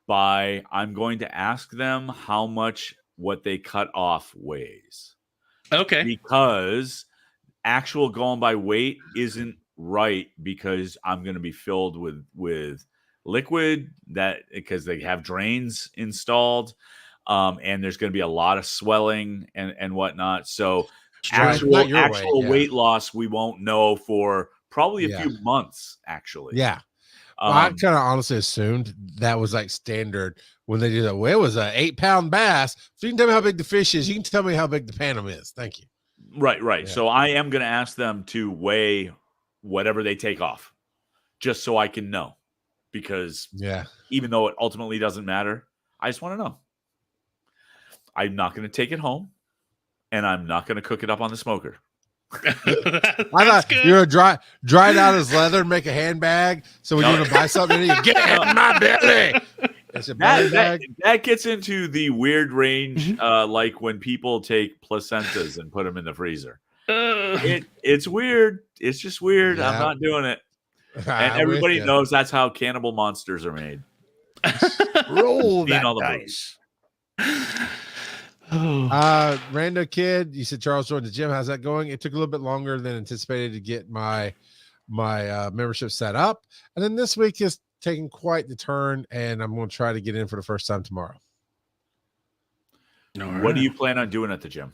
by I'm going to ask them how much what they cut off weighs. Okay. Because actual going by weight isn't right, because I'm going to be filled with liquid because they have drains installed, and there's going to be a lot of swelling and whatnot. So actual weight loss we won't know for probably a few months, actually. Yeah. Well, I kind of honestly assumed that was like standard when they do that. Well, it was a 8-pound bass. If you can tell me how big the fish is, you can tell me how big the panel is. Thank you. Right. Yeah. So I am going to ask them to weigh whatever they take off, just so I can know. Because even though it ultimately doesn't matter, I just want to know. I'm not going to take it home, and I'm not going to cook it up on the smoker. I thought you were dry it out as leather and make a handbag. So when you want to buy something, you get it in my belly. It's a belly bag. That gets into the weird range, like when people take placentas and put them in the freezer. It's weird. It's just weird. Yeah. I'm not doing it. And everybody knows that's how cannibal monsters are made. Roll that dice. Rando Kid, you said Charles joined the gym. How's that going? It took a little bit longer than anticipated to get my membership set up, and then this week is taking quite the turn, and I'm going to try to get in for the first time tomorrow. What do you plan on doing at the gym?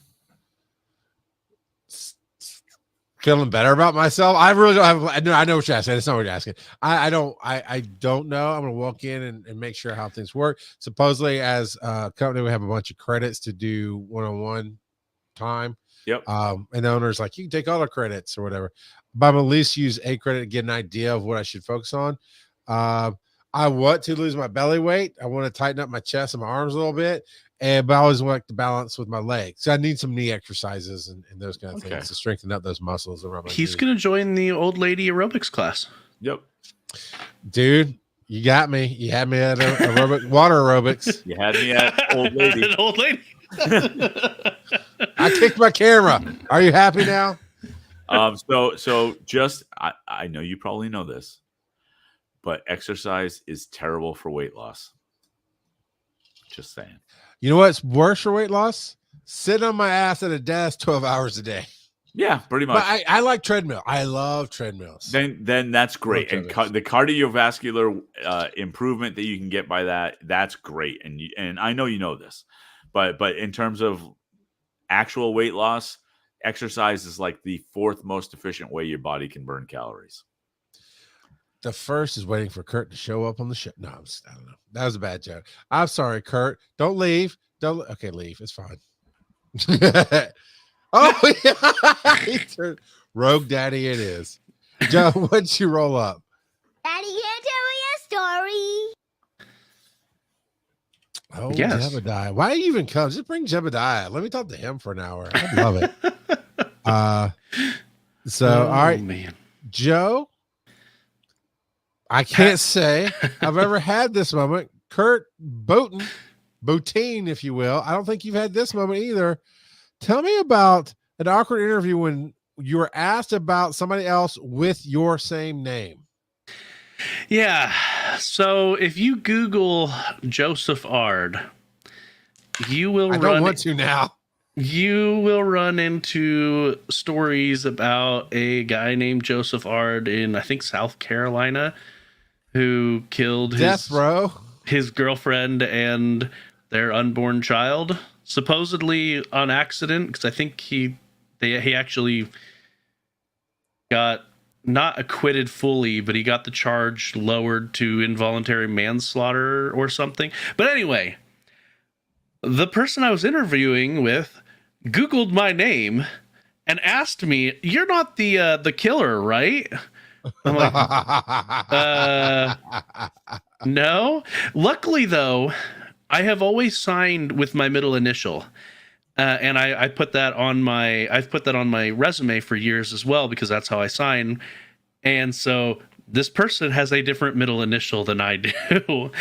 Feeling better about myself. I really don't have. I know what you're asking. It's not what you're asking. I don't know. I'm gonna walk in and make sure how things work. Supposedly, as a company, we have a bunch of credits to do one-on-one time. Yep. And the owner's like, you can take all the credits or whatever, but I'm at least use a credit to get an idea of what I should focus on. I want to lose my belly weight. I want to tighten up my chest and my arms a little bit. But I always like to balance with my legs. So I need some knee exercises and those kind of things to strengthen up those muscles around my He's going to join the old lady aerobics class. Yep. Dude, you got me. You had me at water aerobics. You had me at old lady. An old lady. I kicked my camera. Are you happy now? So just, I know you probably know this, but exercise is terrible for weight loss. Just saying. You know what's worse for weight loss? Sitting on my ass at a desk 12 hours a day. Yeah, pretty much. But I like treadmill. I love treadmills. Then that's great. And the cardiovascular improvement that you can get by that's great. And I know you know this, but in terms of actual weight loss, exercise is like the 4th most efficient way your body can burn calories. The first is waiting for Kurt to show up on the show. No, I don't know. That was a bad joke. I'm sorry, Kurt. Don't leave. Okay, leave. It's fine. Oh, yeah. Rogue Daddy it is. Joe, what'd you roll up? Daddy, can you tell me a story? Oh, yes. Jebediah. Why even come? Just bring Jebediah. Let me talk to him for an hour. I love it. All right, man. Joe, I can't say I've ever had this moment. Kurt Boutine, if you will. I don't think you've had this moment either. Tell me about an awkward interview when you were asked about somebody else with your same name. Yeah. So if you Google Joseph Ard, you will You will run into stories about a guy named Joseph Ard in, I think, South Carolina, who killed his girlfriend and their unborn child, supposedly on accident, because I think he actually got not acquitted fully, but he got the charge lowered to involuntary manslaughter or something. But anyway, the person I was interviewing with Googled my name and asked me, "You're not the killer, right?" I'm like, no. Luckily, though, I have always signed with my middle initial, and I've put that on my resume for years as well, because that's how I sign. And so this person has a different middle initial than I do,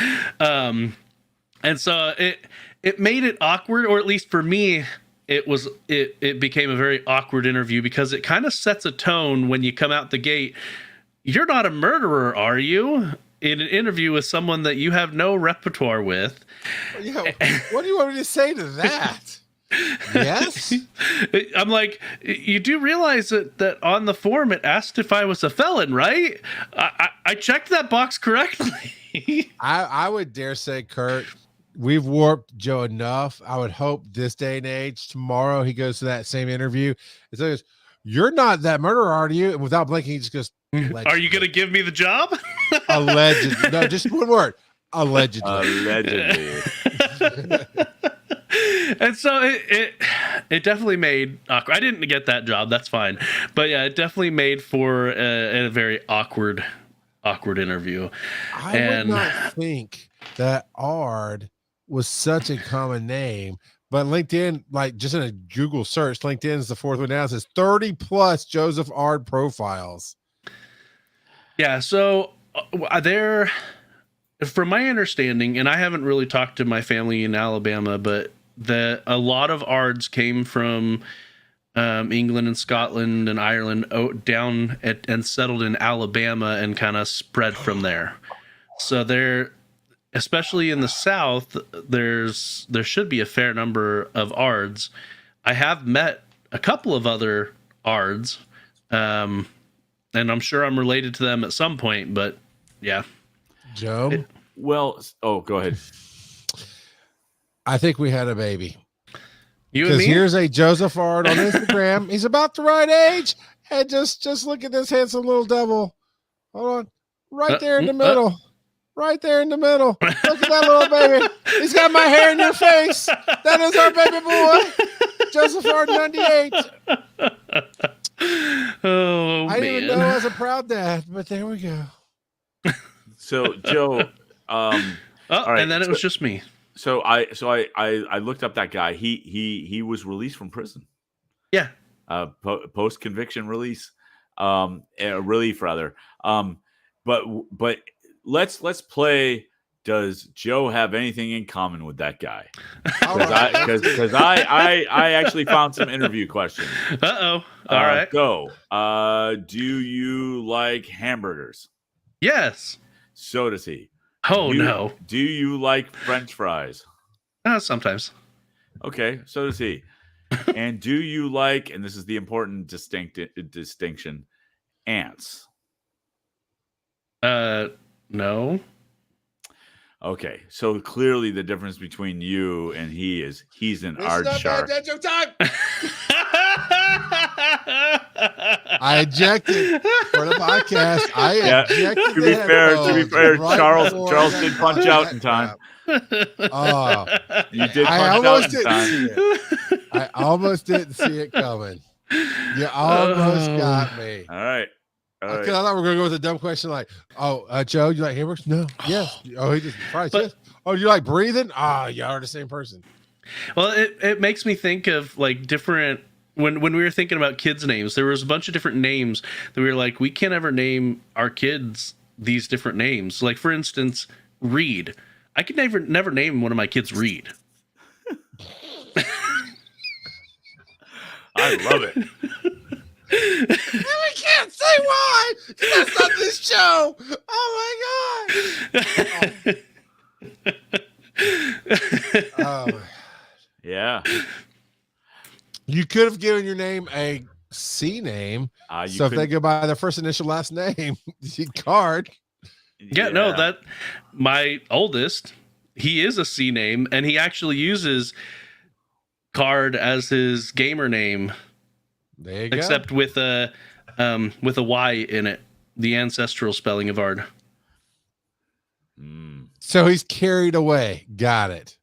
and so it made it awkward, or at least for me. It became a very awkward interview because it kind of sets a tone when you come out the gate. You're not a murderer, are you? In an interview with someone that you have no repertoire with. Yeah, what do you want me to say to that? Yes. I'm like, you do realize that on the form it asked if I was a felon, right? I checked that box correctly. I would dare say, Kurt, we've warped Joe enough. I would hope this day and age, tomorrow he goes to that same interview and says, "You're not that murderer, are you?" And without blinking, he just goes, Are you going to give me the job? Allegedly. No, just one word. Allegedly. Allegedly. And so it definitely made awkward. I didn't get that job. That's fine. But yeah, it definitely made for a very awkward interview. I would not think that Ard was such a common name, but LinkedIn, like just in a Google search, LinkedIn is the fourth one down. It says 30 plus Joseph Ard profiles. Yeah. So there, from my understanding, and I haven't really talked to my family in Alabama, but a lot of Ards came from England and Scotland and Ireland down and settled in Alabama and kind of spread from there. So there, especially in the South, there should be a fair number of Ards. I have met a couple of other Ards, and I'm sure I'm related to them at some point. But yeah, Joe. Go ahead. I think we had a baby. You and me? Here's a Joseph Ard on Instagram. He's about the right age. And just look at this handsome little devil. Hold on. Right there in the middle. Right there in the middle. Look at that little baby. He's got my hair in your face. That is our baby boy. Joseph Ard 98. Oh, I didn't even know I was a proud dad, but there we go. So Joe, all right, and then it was just me. So I looked up that guy. He was released from prison. Yeah. Post conviction release, relief rather. But let's play. Does Joe have anything in common with that guy? Because I actually found some interview questions. All right. Go. Do you like hamburgers? Yes. So does he. No. Do you like French fries? Sometimes. Okay, so does he. And do you like, and this is the important distinction, ants? No. Okay, so clearly the difference between you and he is he's an art shark. Bad joke time. I ejected for the podcast. To be fair, Charles did punch out in time. Oh, you did punch out in time. I almost didn't see it coming. You almost got me. All right. I thought we were going to go with a dumb question like, Joe, you like hamburgers? No. Yes. Oh, he just fries. Yes. Oh, you like breathing? Y'all are the same person. Well, it makes me think of like different when we were thinking about kids' names, there was a bunch of different names that we were like, we can't ever name our kids these different names. Like, for instance, Reed. I could never name one of my kids Reed. I love it. And we can't say why. That's not this show. Oh my god. Oh. Yeah. You could have given your name a C name. So if they go by their first initial last name, Card. Yeah, no, that my oldest, he is a C name, and he actually uses Card as his gamer name. There you except go. with a Y in it, the ancestral spelling of Ard. So he's carried away. Got it.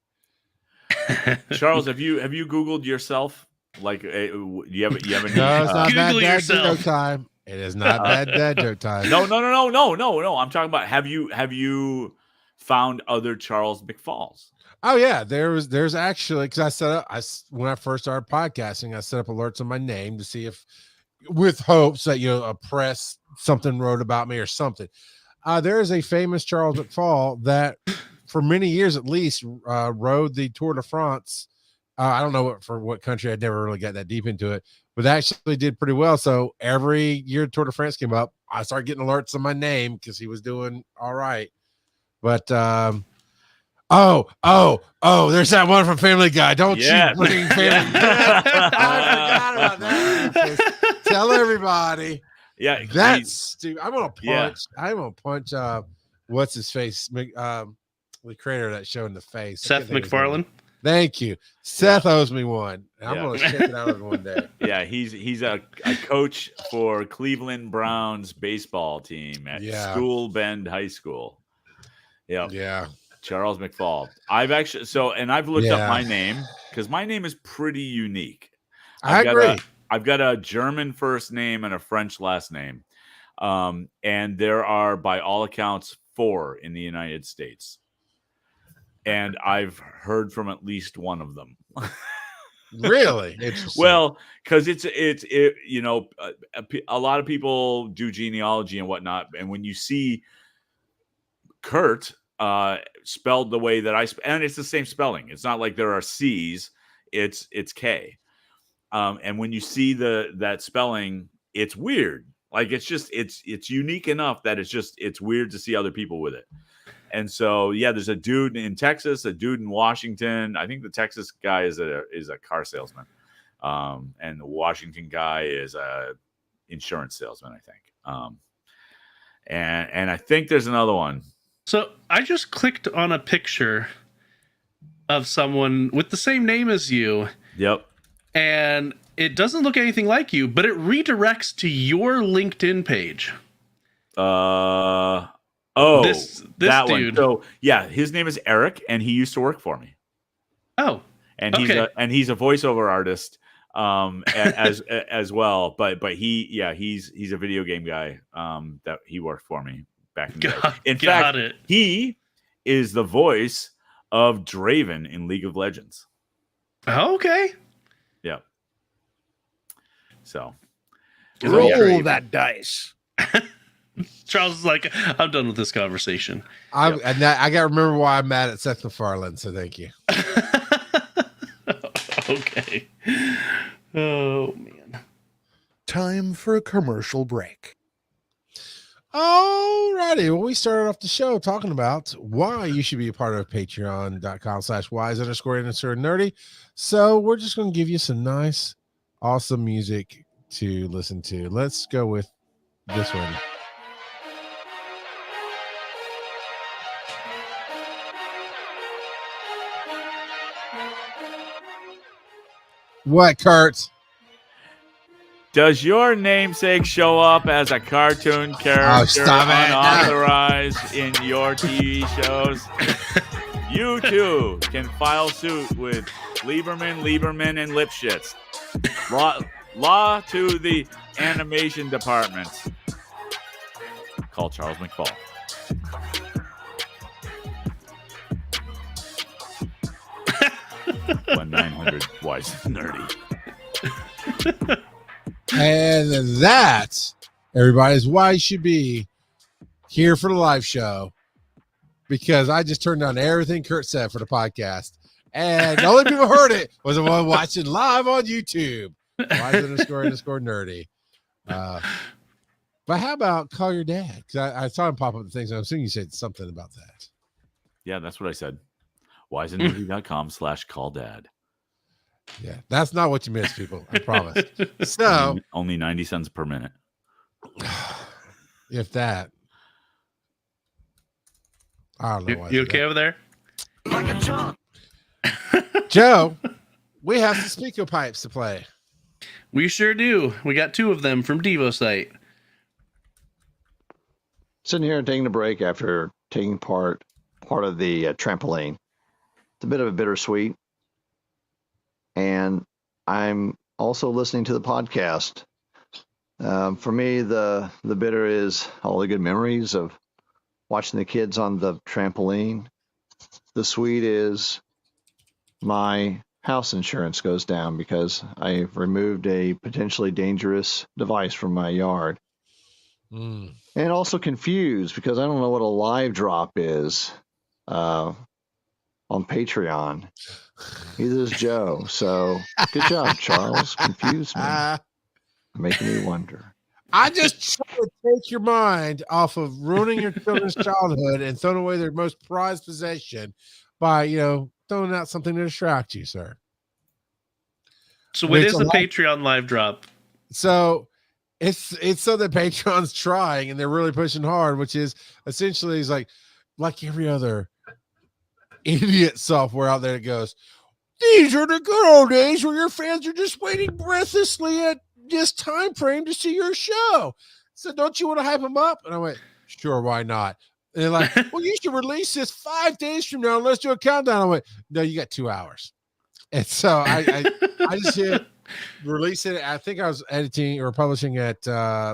Charles, have you Googled yourself? Like, you have a no, it's not Google bad dad yourself. joke time. It is not bad dad joke time. No. I'm talking about have you found other Charles McFalls? Oh yeah, there's actually, because I set up when I first started podcasting, I set up alerts on my name to see if, with hopes that a press something wrote about me or something. There is a famous Charles McFall that for many years at least rode the Tour de France. I don't know for what country. I'd never really got that deep into it, but actually did pretty well. So every year Tour de France came up, I started getting alerts on my name because he was doing all right. But there's that one from Family Guy. Don't you bring Family Guy? I forgot about that. Tell everybody. Yeah, that's stupid. I'm gonna punch. What's his face? The creator of that show in the face. Seth MacFarlane. Thank you. Seth owes me one. I'm going to check it out one day. Yeah, he's a coach for Cleveland Browns baseball team at School Bend High School. Yep. Yeah. Charles McFall. I've looked up my name because my name is pretty unique. I agree. I've got a German first name and a French last name. And there are, by all accounts, 4 in the United States. And I've heard from at least one of them. Really? Interesting. Well, because it's you know, a lot of people do genealogy and whatnot, and when you see Kurt spelled the way that and it's the same spelling. It's not like there are C's. It's K. And when you see that spelling, it's weird. Like it's unique enough that it's weird to see other people with it. And so, there's a dude in Texas, a dude in Washington. I think the Texas guy is a car salesman. And the Washington guy is a insurance salesman, I think. And I think there's another one. So I just clicked on a picture of someone with the same name as you. Yep. And it doesn't look anything like you, but it redirects to your LinkedIn page. This that dude. One. So his name is Eric, and he used to work for me. Oh, and he's a voiceover artist, as well. But he's a video game guy. That he worked for me back in the day. In fact, he is the voice of Draven in League of Legends. Okay. Yeah. So roll that dice. Charles is like, I'm done with this conversation. I got to remember why I'm mad at Seth MacFarlane, so thank you. Okay. Oh, man. Time for a commercial break. All righty. Well, we started off the show talking about why you should be a part of patreon.com/wise_nerdy. So we're just going to give you some nice, awesome music to listen to. Let's go with this one. What, Kurt? Does your namesake show up as a cartoon character unauthorized in your TV shows? You too can file suit with Lieberman, and Lipschitz. Law to the animation department. Call Charles McFall. 1-900 Wise Nerdy. And that, everybody, is why you should be here for the live show, because I just turned down everything Kurt said for the podcast, and the only people who heard it was the one watching live on YouTube. Wise_nerdy. But how about call your dad? Because I saw him pop up the things. I'm assuming you said something about that. Yeah, that's what I said. wiseandnerdy.com/calldad. Yeah, that's not what you missed, people. I promise. So only 90 cents per minute. If that. I don't know why. You okay over there? Joe, we have some speaker pipes to play. We sure do. We got 2 of them from Devo Site. Sitting here and taking a break after taking part of the trampoline. It's a bit of a bittersweet. And I'm also listening to the podcast. For me, the bitter is all the good memories of watching the kids on the trampoline. The sweet is my house insurance goes down because I removed a potentially dangerous device from my yard. And also confused because I don't know what a live drop is on Patreon. Neither does Joe. So good job, Charles. Confused me. Making me wonder. I just try to take your mind off of ruining your children's childhood and throwing away their most prized possession by, throwing out something to distract you, sir. So what is the Patreon live drop? So it's so that Patreon's trying and they're really pushing hard, which is essentially is like every other idiot software out there that goes, these are the good old days where your fans are just waiting breathlessly at this time frame to see your show. So don't you want to hype them up? And I went, sure, why not? And they're like, well, you should release this 5 days from now. Let's do a countdown. I went, no, you got 2 hours. And so I just hit release it. I think I was editing or publishing at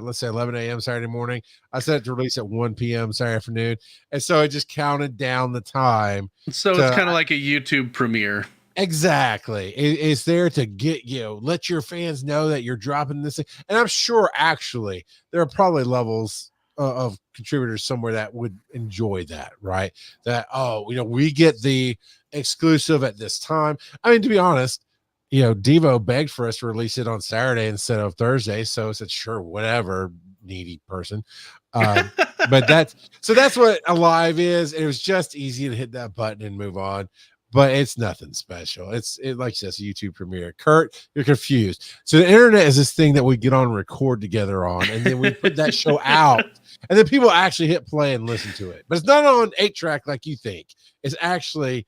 let's say 11 a.m. Saturday morning. I set it to release at 1 p.m. Saturday afternoon. And so it just counted down the time. So it's kind of like a YouTube premiere. Exactly. It's there to get let your fans know that you're dropping this thing. And I'm sure actually there are probably levels of contributors somewhere that would enjoy that, right? That, we get the exclusive at this time. I mean, to be honest, Devo begged for us to release it on Saturday instead of Thursday. So I said, sure, whatever, needy person. But that's what a live is. It was just easy to hit that button and move on. But it's nothing special. It's like you said, it's a YouTube premiere. Kurt, you're confused. So the internet is this thing that we get on and record together on, and then we put that show out, and then people actually hit play and listen to it. But it's not on 8-track like you think. It's actually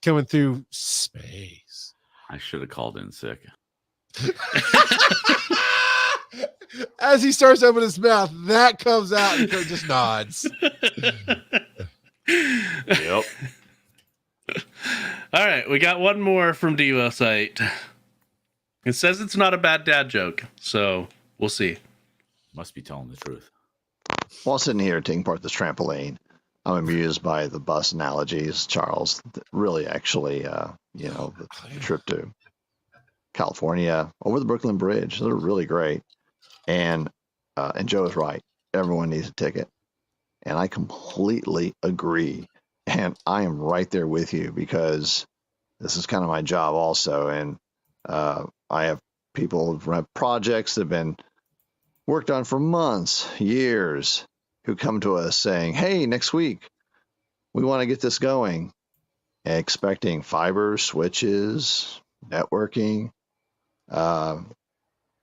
coming through space. I should have called in sick. As he starts to open his mouth, that comes out and Kurt just nods. Yep. All right, we got one more from Devo site. It says it's not a bad dad joke, so we'll see. Must be telling the truth. While sitting here taking part in this trampoline, I'm amused by the bus analogies, Charles. Really, actually, the trip to California over the Brooklyn Bridge. They're really great. And Joe is right. Everyone needs a ticket. And I completely agree. And I am right there with you because this is kind of my job also. And I have people who've run projects that have been worked on for months, years, who come to us saying, hey, next week, we want to get this going, expecting fiber, switches, networking.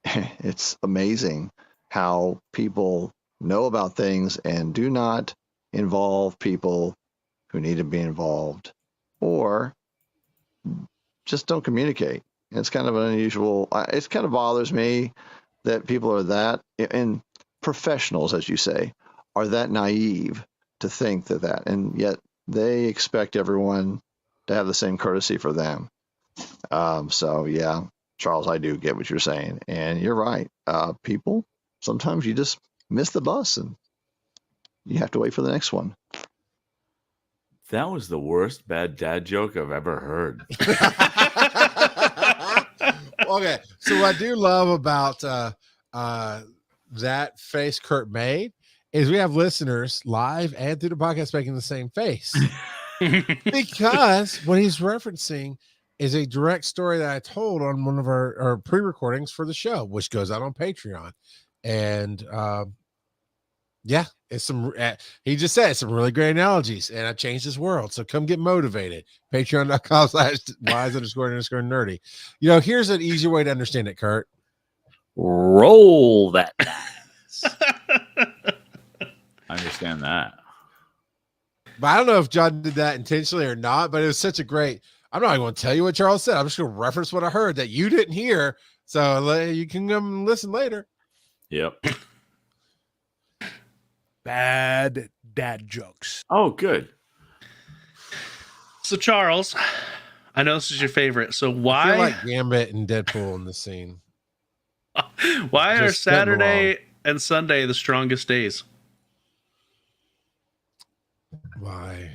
It's amazing how people know about things and do not involve people who need to be involved or just don't communicate. It's kind of an unusual, it kind of bothers me that people are that, and professionals, as you say, are that naive to think that, and yet they expect everyone to have the same courtesy for them. So yeah, Charles, I do get what you're saying, and you're right. People, sometimes you just miss the bus and you have to wait for the next one. That was the worst bad dad joke I've ever heard. Okay, so what I do love about that face Kurt made is we have listeners live and through the podcast making the same face. Because what he's referencing is a direct story that I told on one of our pre-recordings for the show, which goes out on Patreon. And yeah, it's some, he just said some really great analogies, and I changed his world. So come get motivated. Patreon.com/wise_nerdy. Here's an easier way to understand it, Kurt. Roll that. I understand that. But I don't know if John did that intentionally or not, but it was such a great, I'm not even going to tell you what Charles said. I'm just going to reference what I heard that you didn't hear. So you can come listen later. Yep. Bad dad jokes. Oh, good. So Charles, I know this is your favorite. So I feel why like Gambit and Deadpool in the scene? why are Just sitting Saturday and Sunday the strongest days? Why?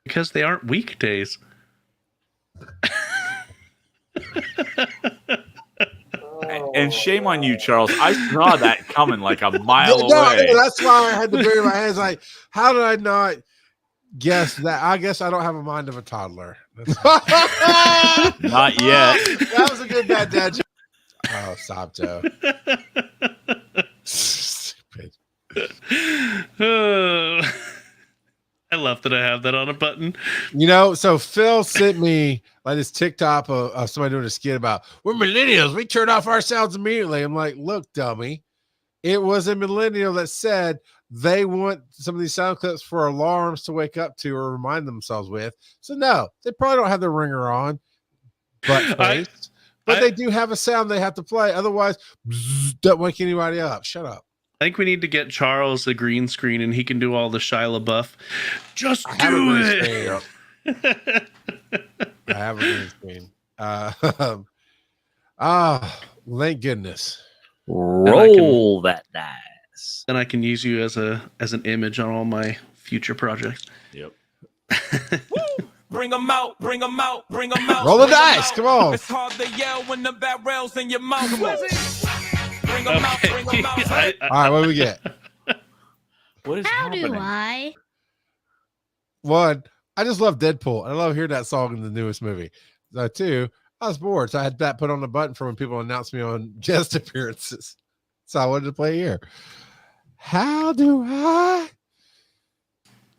Because they aren't weekdays. And shame on you, Charles. I saw that coming like a mile away. That's why I had to bury my hands. Like, how did I not guess that? I guess I don't have a mind of a toddler. Not yet. That was a good bad dad joke. Oh, stop, Joe. Stupid. I love that I have that on a button. So Phil sent me like this TikTok of somebody doing a skit about we're millennials. We turn off our sounds immediately. I'm like, look, dummy. It was a millennial that said they want some of these sound clips for alarms to wake up to or remind themselves with. So no, they probably don't have the ringer on. butt face. But they do have a sound they have to play. Otherwise, don't wake anybody up. Shut up. I think we need to get Charles the green screen, and he can do all the Shia LaBeouf. Just I have a do green it. screen. I have a green screen. Thank goodness. Roll that dice. Then I can use you as an image on all my future projects. Yep. Bring them out, bring them out, bring them out. Roll the dice, come on. It's hard to yell when the barrel's in your mouth. Bring them out, bring them out. All right, what do we get? What is How happening? do I? One, I just love Deadpool. I love hearing that song in the newest movie. Two, I was bored, so I had that put on the button for when people announce me on guest appearances. So I wanted to play here. How do I?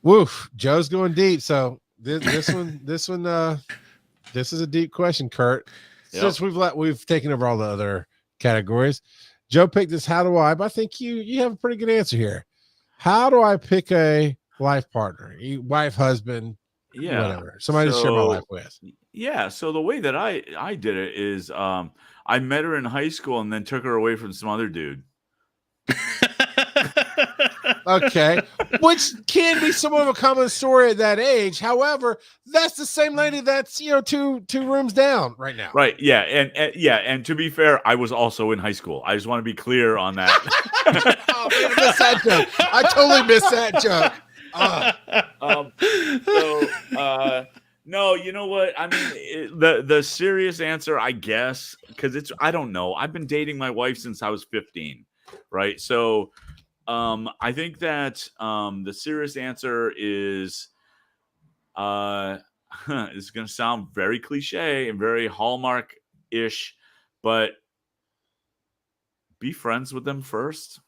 Woof, Joe's going deep. So this one, this is a deep question, Kurt. Since we've taken over all the other categories, Joe picked this. How do I? But I think you have a pretty good answer here. How do I pick a life partner, wife, husband, whatever, somebody to share my life with? Yeah. So the way that I did it is I met her in high school and then took her away from some other dude. Okay, which can be somewhat of a common story at that age. However, that's the same lady that's two rooms down right now. Right. Yeah. And to be fair, I was also in high school. I just want to be clear on that. Oh, man, I missed that joke. I totally missed that joke. No, you know what? I mean, the serious answer, I guess, because I don't know. I've been dating my wife since I was 15, right? So I think that the serious answer is it's going to sound very cliche and very Hallmark-ish, but be friends with them first.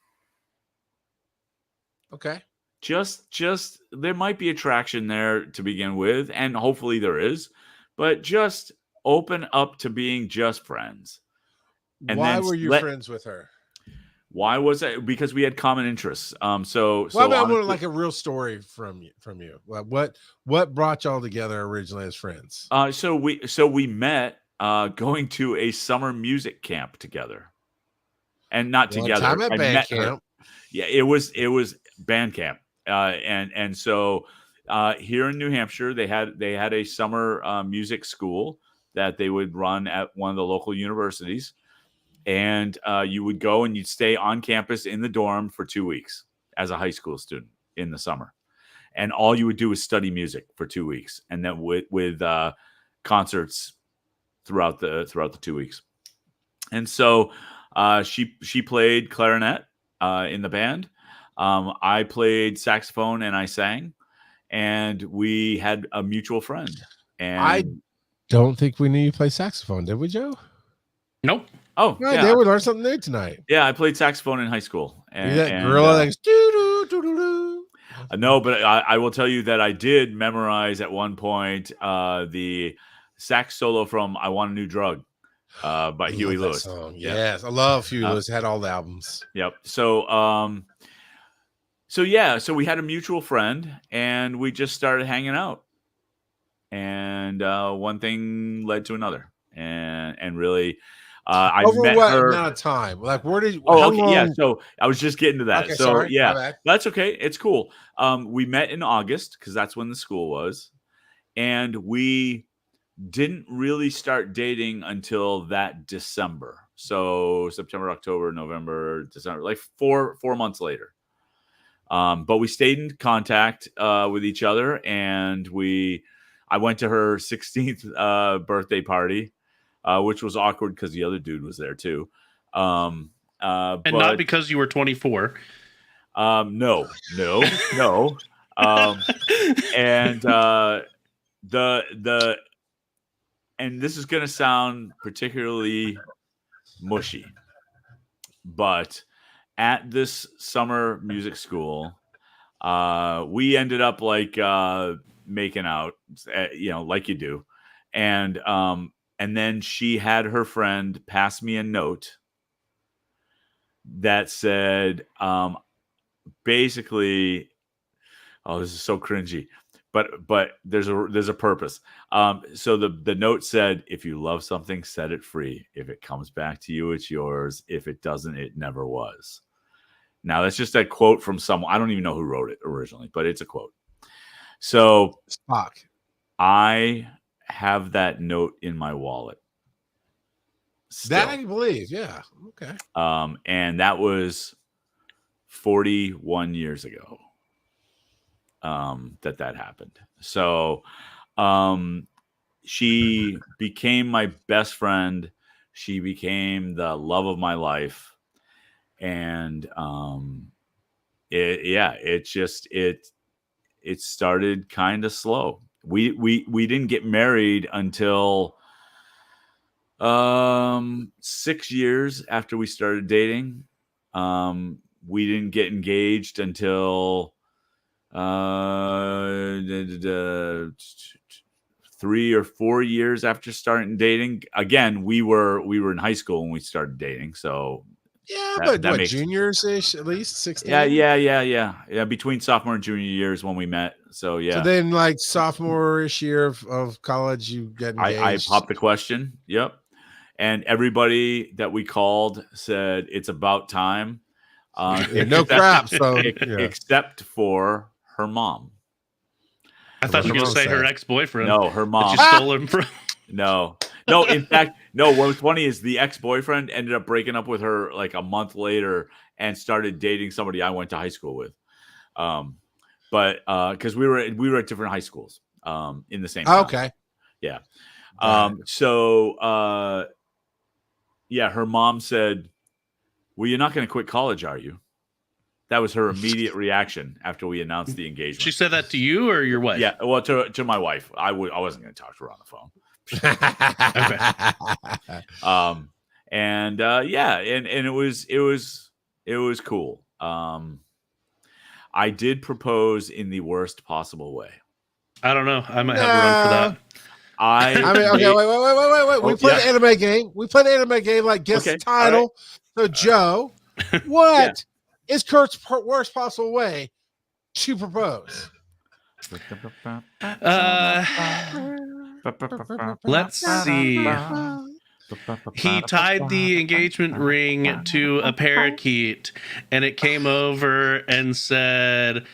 Okay. Just there might be attraction there to begin with, and hopefully there is, but just open up to being just friends. And why then were you friends with her? Why was it? Because we had common interests. I want like a real story from you. Like what brought y'all together originally as friends? So we met going to a summer music camp together, and not together. Time at I band met camp. her. Yeah, it was band camp. And so here in New Hampshire, they had a summer music school that they would run at one of the local universities, and you would go and you'd stay on campus in the dorm for 2 weeks as a high school student in the summer, and all you would do is study music for 2 weeks, and then with concerts throughout the 2 weeks. And so she played clarinet in the band. I played saxophone and I sang, and we had a mutual friend. And I don't think we knew you play saxophone, did we, Joe? Nope. Oh, yeah. They would learn something new tonight. Yeah, I played saxophone in high school. And that gorilla that goes no, but I will tell you that I did memorize at one point the sax solo from "I Want a New Drug" by Huey Lewis. Song. Yes, I love Huey Lewis. Had all the albums. Yep. So we had a mutual friend, and we just started hanging out, and one thing led to another, and really, I over met what her. amount of time? Like, where did? Oh, okay, yeah. So I was just getting to that. Okay, so sorry, yeah, that's okay. It's cool. We met in August because that's when the school was, and we didn't really start dating until that December. So September, October, November, December, like four months later. But we stayed in contact with each other, and I went to her 16th birthday party, which was awkward because the other dude was there too. And not because you were 24. No. And and this is going to sound particularly mushy, but at this summer music school, we ended up like making out, like you do. And then she had her friend pass me a note that said, basically, oh, this is so cringy, but there's a purpose. So the note said, if you love something, set it free. If it comes back to you, it's yours. If it doesn't, it never was. Now that's just a quote from someone. I don't even know who wrote it originally, but it's a quote. So Spock. I have that note in my wallet. Still. That I can believe. Yeah. Okay. And that was 41 years ago. That happened. So she became my best friend. She became the love of my life. And it started kind of slow. We didn't get married until 6 years after we started dating. We didn't get engaged until 3 or 4 years after starting dating. Again, we were in high school when we started dating, so yeah, but what, juniors-ish, at least 16? Yeah. Between sophomore and junior years when we met. So yeah. So then, like sophomore-ish year of college, you get engaged. I popped the question. Yep. And everybody that we called said it's about time. No crap. So except for her mom. I thought you were going to say her ex-boyfriend. No, her mom. That you stole him from. No. In fact, no. What was funny is the ex-boyfriend ended up breaking up with her like a month later and started dating somebody I went to high school with. But because we were at different high schools in the same town. Okay. Yeah. So her mom said, well, you're not going to quit college, are you? That was her immediate reaction after we announced the engagement. She said that to you or your wife? Yeah, well, to my wife. I wasn't going to talk to her on the phone. And it was cool. I did propose in the worst possible way. I don't know. I might have a run for that. I mean, okay, wait. We played an anime game. We played an anime game like guess the title. Right. So, Joe, what is Kurt's worst possible way to propose? Let's see. He tied the engagement ring to a parakeet, and it came over and said,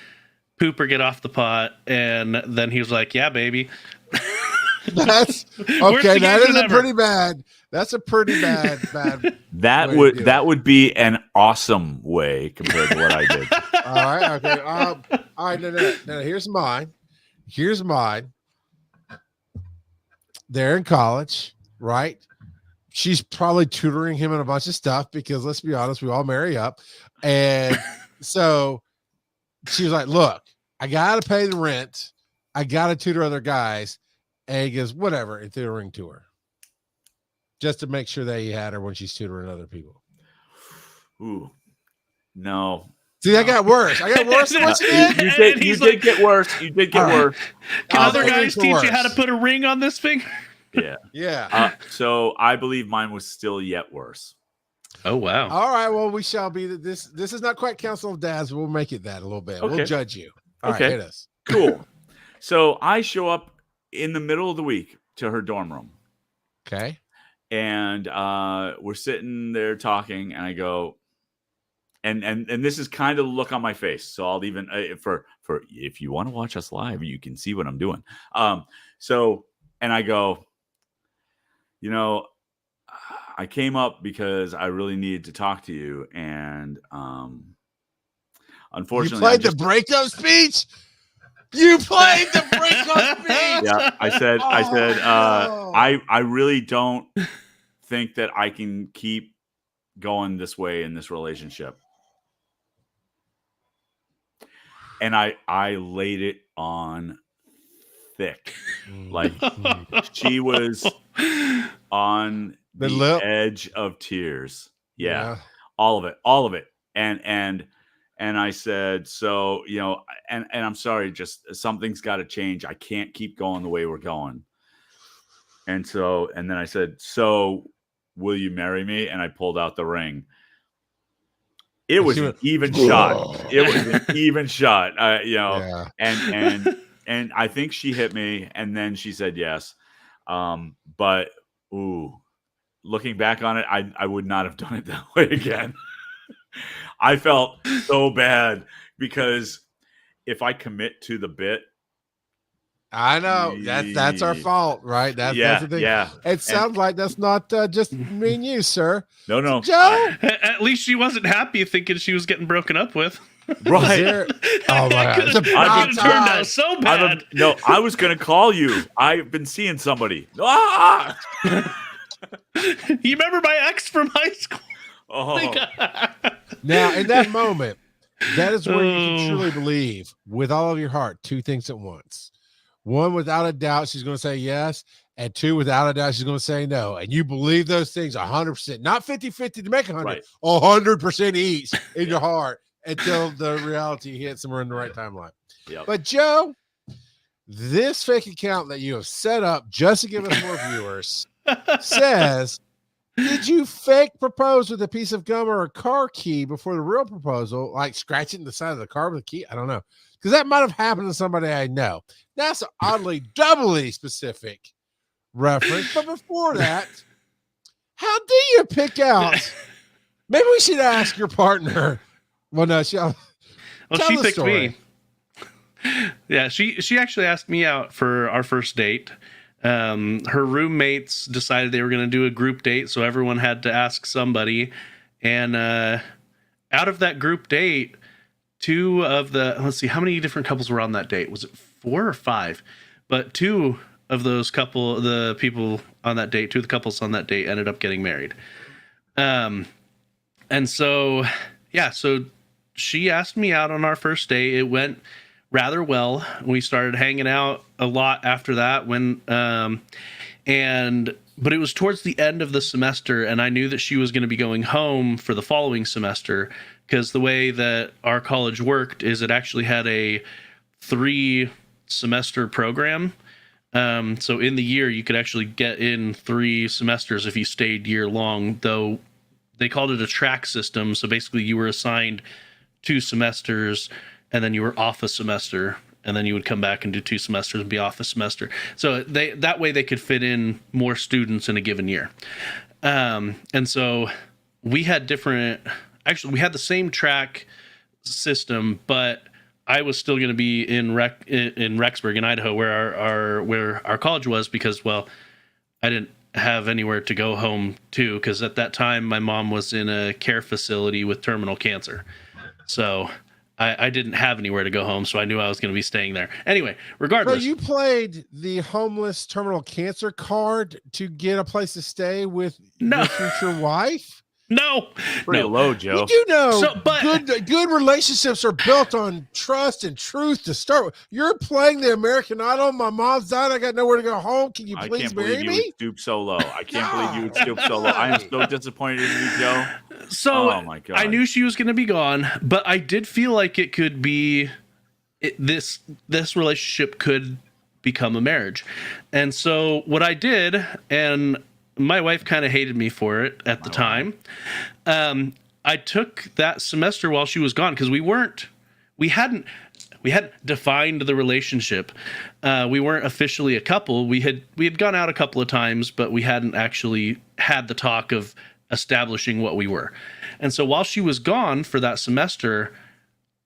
"Poop or get off the pot." And then he was like, "Yeah, baby." That's okay. That is a pretty bad. That's a pretty bad. That would be an awesome way compared to what I did. All right. Okay. All right. No. Here's mine. They're in college, right? She's probably tutoring him in a bunch of stuff because let's be honest, we all marry up. And so she was like, look, I got to pay the rent. I got to tutor other guys. And he goes, whatever, and threw a ring to her. Just to make sure that he had her when she's tutoring other people. Ooh. No. See, I got worse. Than what you did. You did get worse. You did get worse. Can other guys teach you how to put a ring on this finger? Yeah. Yeah. So I believe mine was still yet worse. Oh, wow. All right. Well, we shall be this. This is not quite Council of Dads, but we'll make it that a little bit. Okay. We'll judge you. All right, hit us. Cool. So I show up in the middle of the week to her dorm room. Okay. And we're sitting there talking, and I go, and this is kind of the look on my face. So I'll even for if you want to watch us live, you can see what I'm doing. And I go, I came up because I really needed to talk to you, and unfortunately, you played the breakup speech. You played the breakup speech. Yeah, I said, I really don't think that I can keep going this way in this relationship. And I laid it on thick. Like she was on the edge of tears. Yeah. All of it. And I said, so, and I'm sorry, just something's got to change. I can't keep going the way we're going. And then I said, so will you marry me? And I pulled out the ring. It was an even shot. It was an even shot, and And I think she hit me, and then she said yes. But looking back on it, I would not have done it that way again. I felt so bad because if I commit to the bit, I know that's our fault, right? That's the thing. Yeah. It sounds like that's not just me and you, sir. No. Joe. At least she wasn't happy thinking she was getting broken up with. Right. Oh my God. It turned out so bad. No, I was going to call you. I've been seeing somebody. Ah! You remember my ex from high school? Oh. Now, in that moment, that is where you can truly believe with all of your heart 2 things at once. 1, without a doubt, she's going to say yes. And 2, without a doubt, she's going to say no. And you believe those things 100%, not 50-50 to make 100, Right. 100% each in your heart until the reality hits and we're in the right timeline. Yep. But Joe, this fake account that you have set up just to give us more viewers says, did you fake propose with a piece of gum or a car key before the real proposal, like scratching the side of the car with a key? I don't know. Because that might have happened to somebody I know. That's an oddly, doubly specific reference. But before that, how do you pick out? Maybe we should ask your partner. Well, no, she picked me. Yeah, she actually asked me out for our first date. Her roommates decided they were going to do a group date, so everyone had to ask somebody. And out of that group date, 2 of the, let's see, how many different couples were on that date? Was it 4 or 5? But 2 of those the people on that date, 2 of the couples on that date ended up getting married. And so, yeah, so she asked me out on our first date. It went rather well. We started hanging out a lot after that but it was towards the end of the semester, and I knew that she was going to be going home for the following semester, because the way that our college worked is it actually had a 3-semester program. So in the year you could actually get in 3 semesters if you stayed year long, though they called it a track system. So basically you were assigned 2 semesters and then you were off a semester, and then you would come back and do 2 semesters and be off a semester. So that way they could fit in more students in a given year. And so we had we had the same track system, but I was still going to be in Rexburg in Idaho, where our college was, because, well, I didn't have anywhere to go home to, because at that time my mom was in a care facility with terminal cancer. So I didn't have anywhere to go home, so I knew I was going to be staying there. Anyway, regardless. So you played the homeless terminal cancer card to get a place to stay with your future wife? No. Pretty low, Joe. You do know good relationships are built on trust and truth to start with. You're playing the American Idol. My mom's died. I got nowhere to go home. Can you please marry me? I can't believe you would stoop so low. I can't believe you would stoop so low. I am so disappointed in you, Joe. So oh my God. I knew she was going to be gone, but I did feel like it could be this relationship could become a marriage. And so what I did, and my wife kind of hated me for it at the time. I took that semester while she was gone, because we hadn't defined the relationship. We weren't officially a couple. We had gone out a couple of times, but we hadn't actually had the talk of establishing what we were. And so while she was gone for that semester,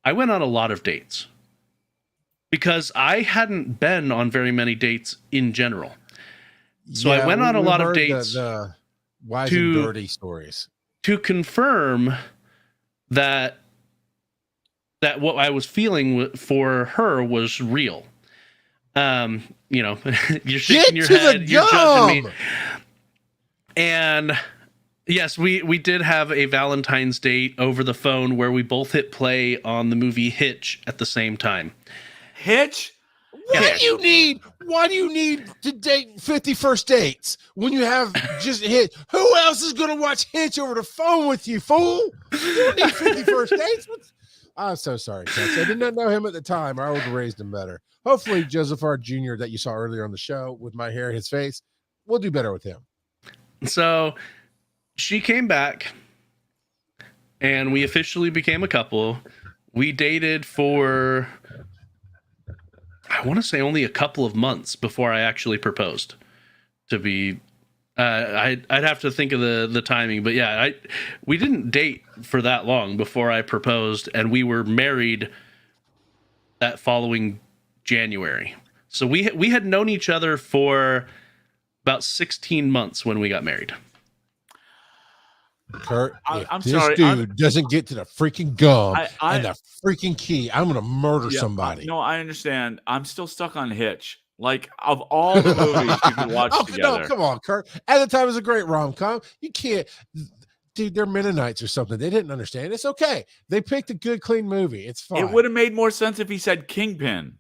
I went on a lot of dates, because I hadn't been on very many dates in general. So I went on a lot of dates, the wise and dirty stories, to confirm that what I was feeling for her was real. You're shaking your head, you're judging me. And yes, we did have a Valentine's date over the phone where we both hit play on the movie Hitch at the same time. Hitch? Why do you need to date 50 first dates when you have just Hitch? Who else is going to watch Hitch over the phone with you, fool? You don't need 50 first dates. I'm so sorry, Chuck. I did not know him at the time. I would have raised him better. Hopefully, Joseph R. Jr. that you saw earlier on the show with my hair, his face, we'll do better with him. So she came back, and we officially became a couple. We dated for I want to say only a couple of months before I actually proposed. To be, I'd have to think of the timing, but yeah, we didn't date for that long before I proposed, and we were married that following January. So we had known each other for about 16 months when we got married. Kurt, if I'm this sorry, dude doesn't get to the freaking gum I- and the freaking key, I'm gonna murder somebody. No, I understand. I'm still stuck on Hitch. Like, of all the movies you could watch together. No, come on, Kurt. At the time, it was a great rom-com. You can't, dude. They're Mennonites or something. They didn't understand. It's okay. They picked a good, clean movie. It's fine. It would have made more sense if he said Kingpin.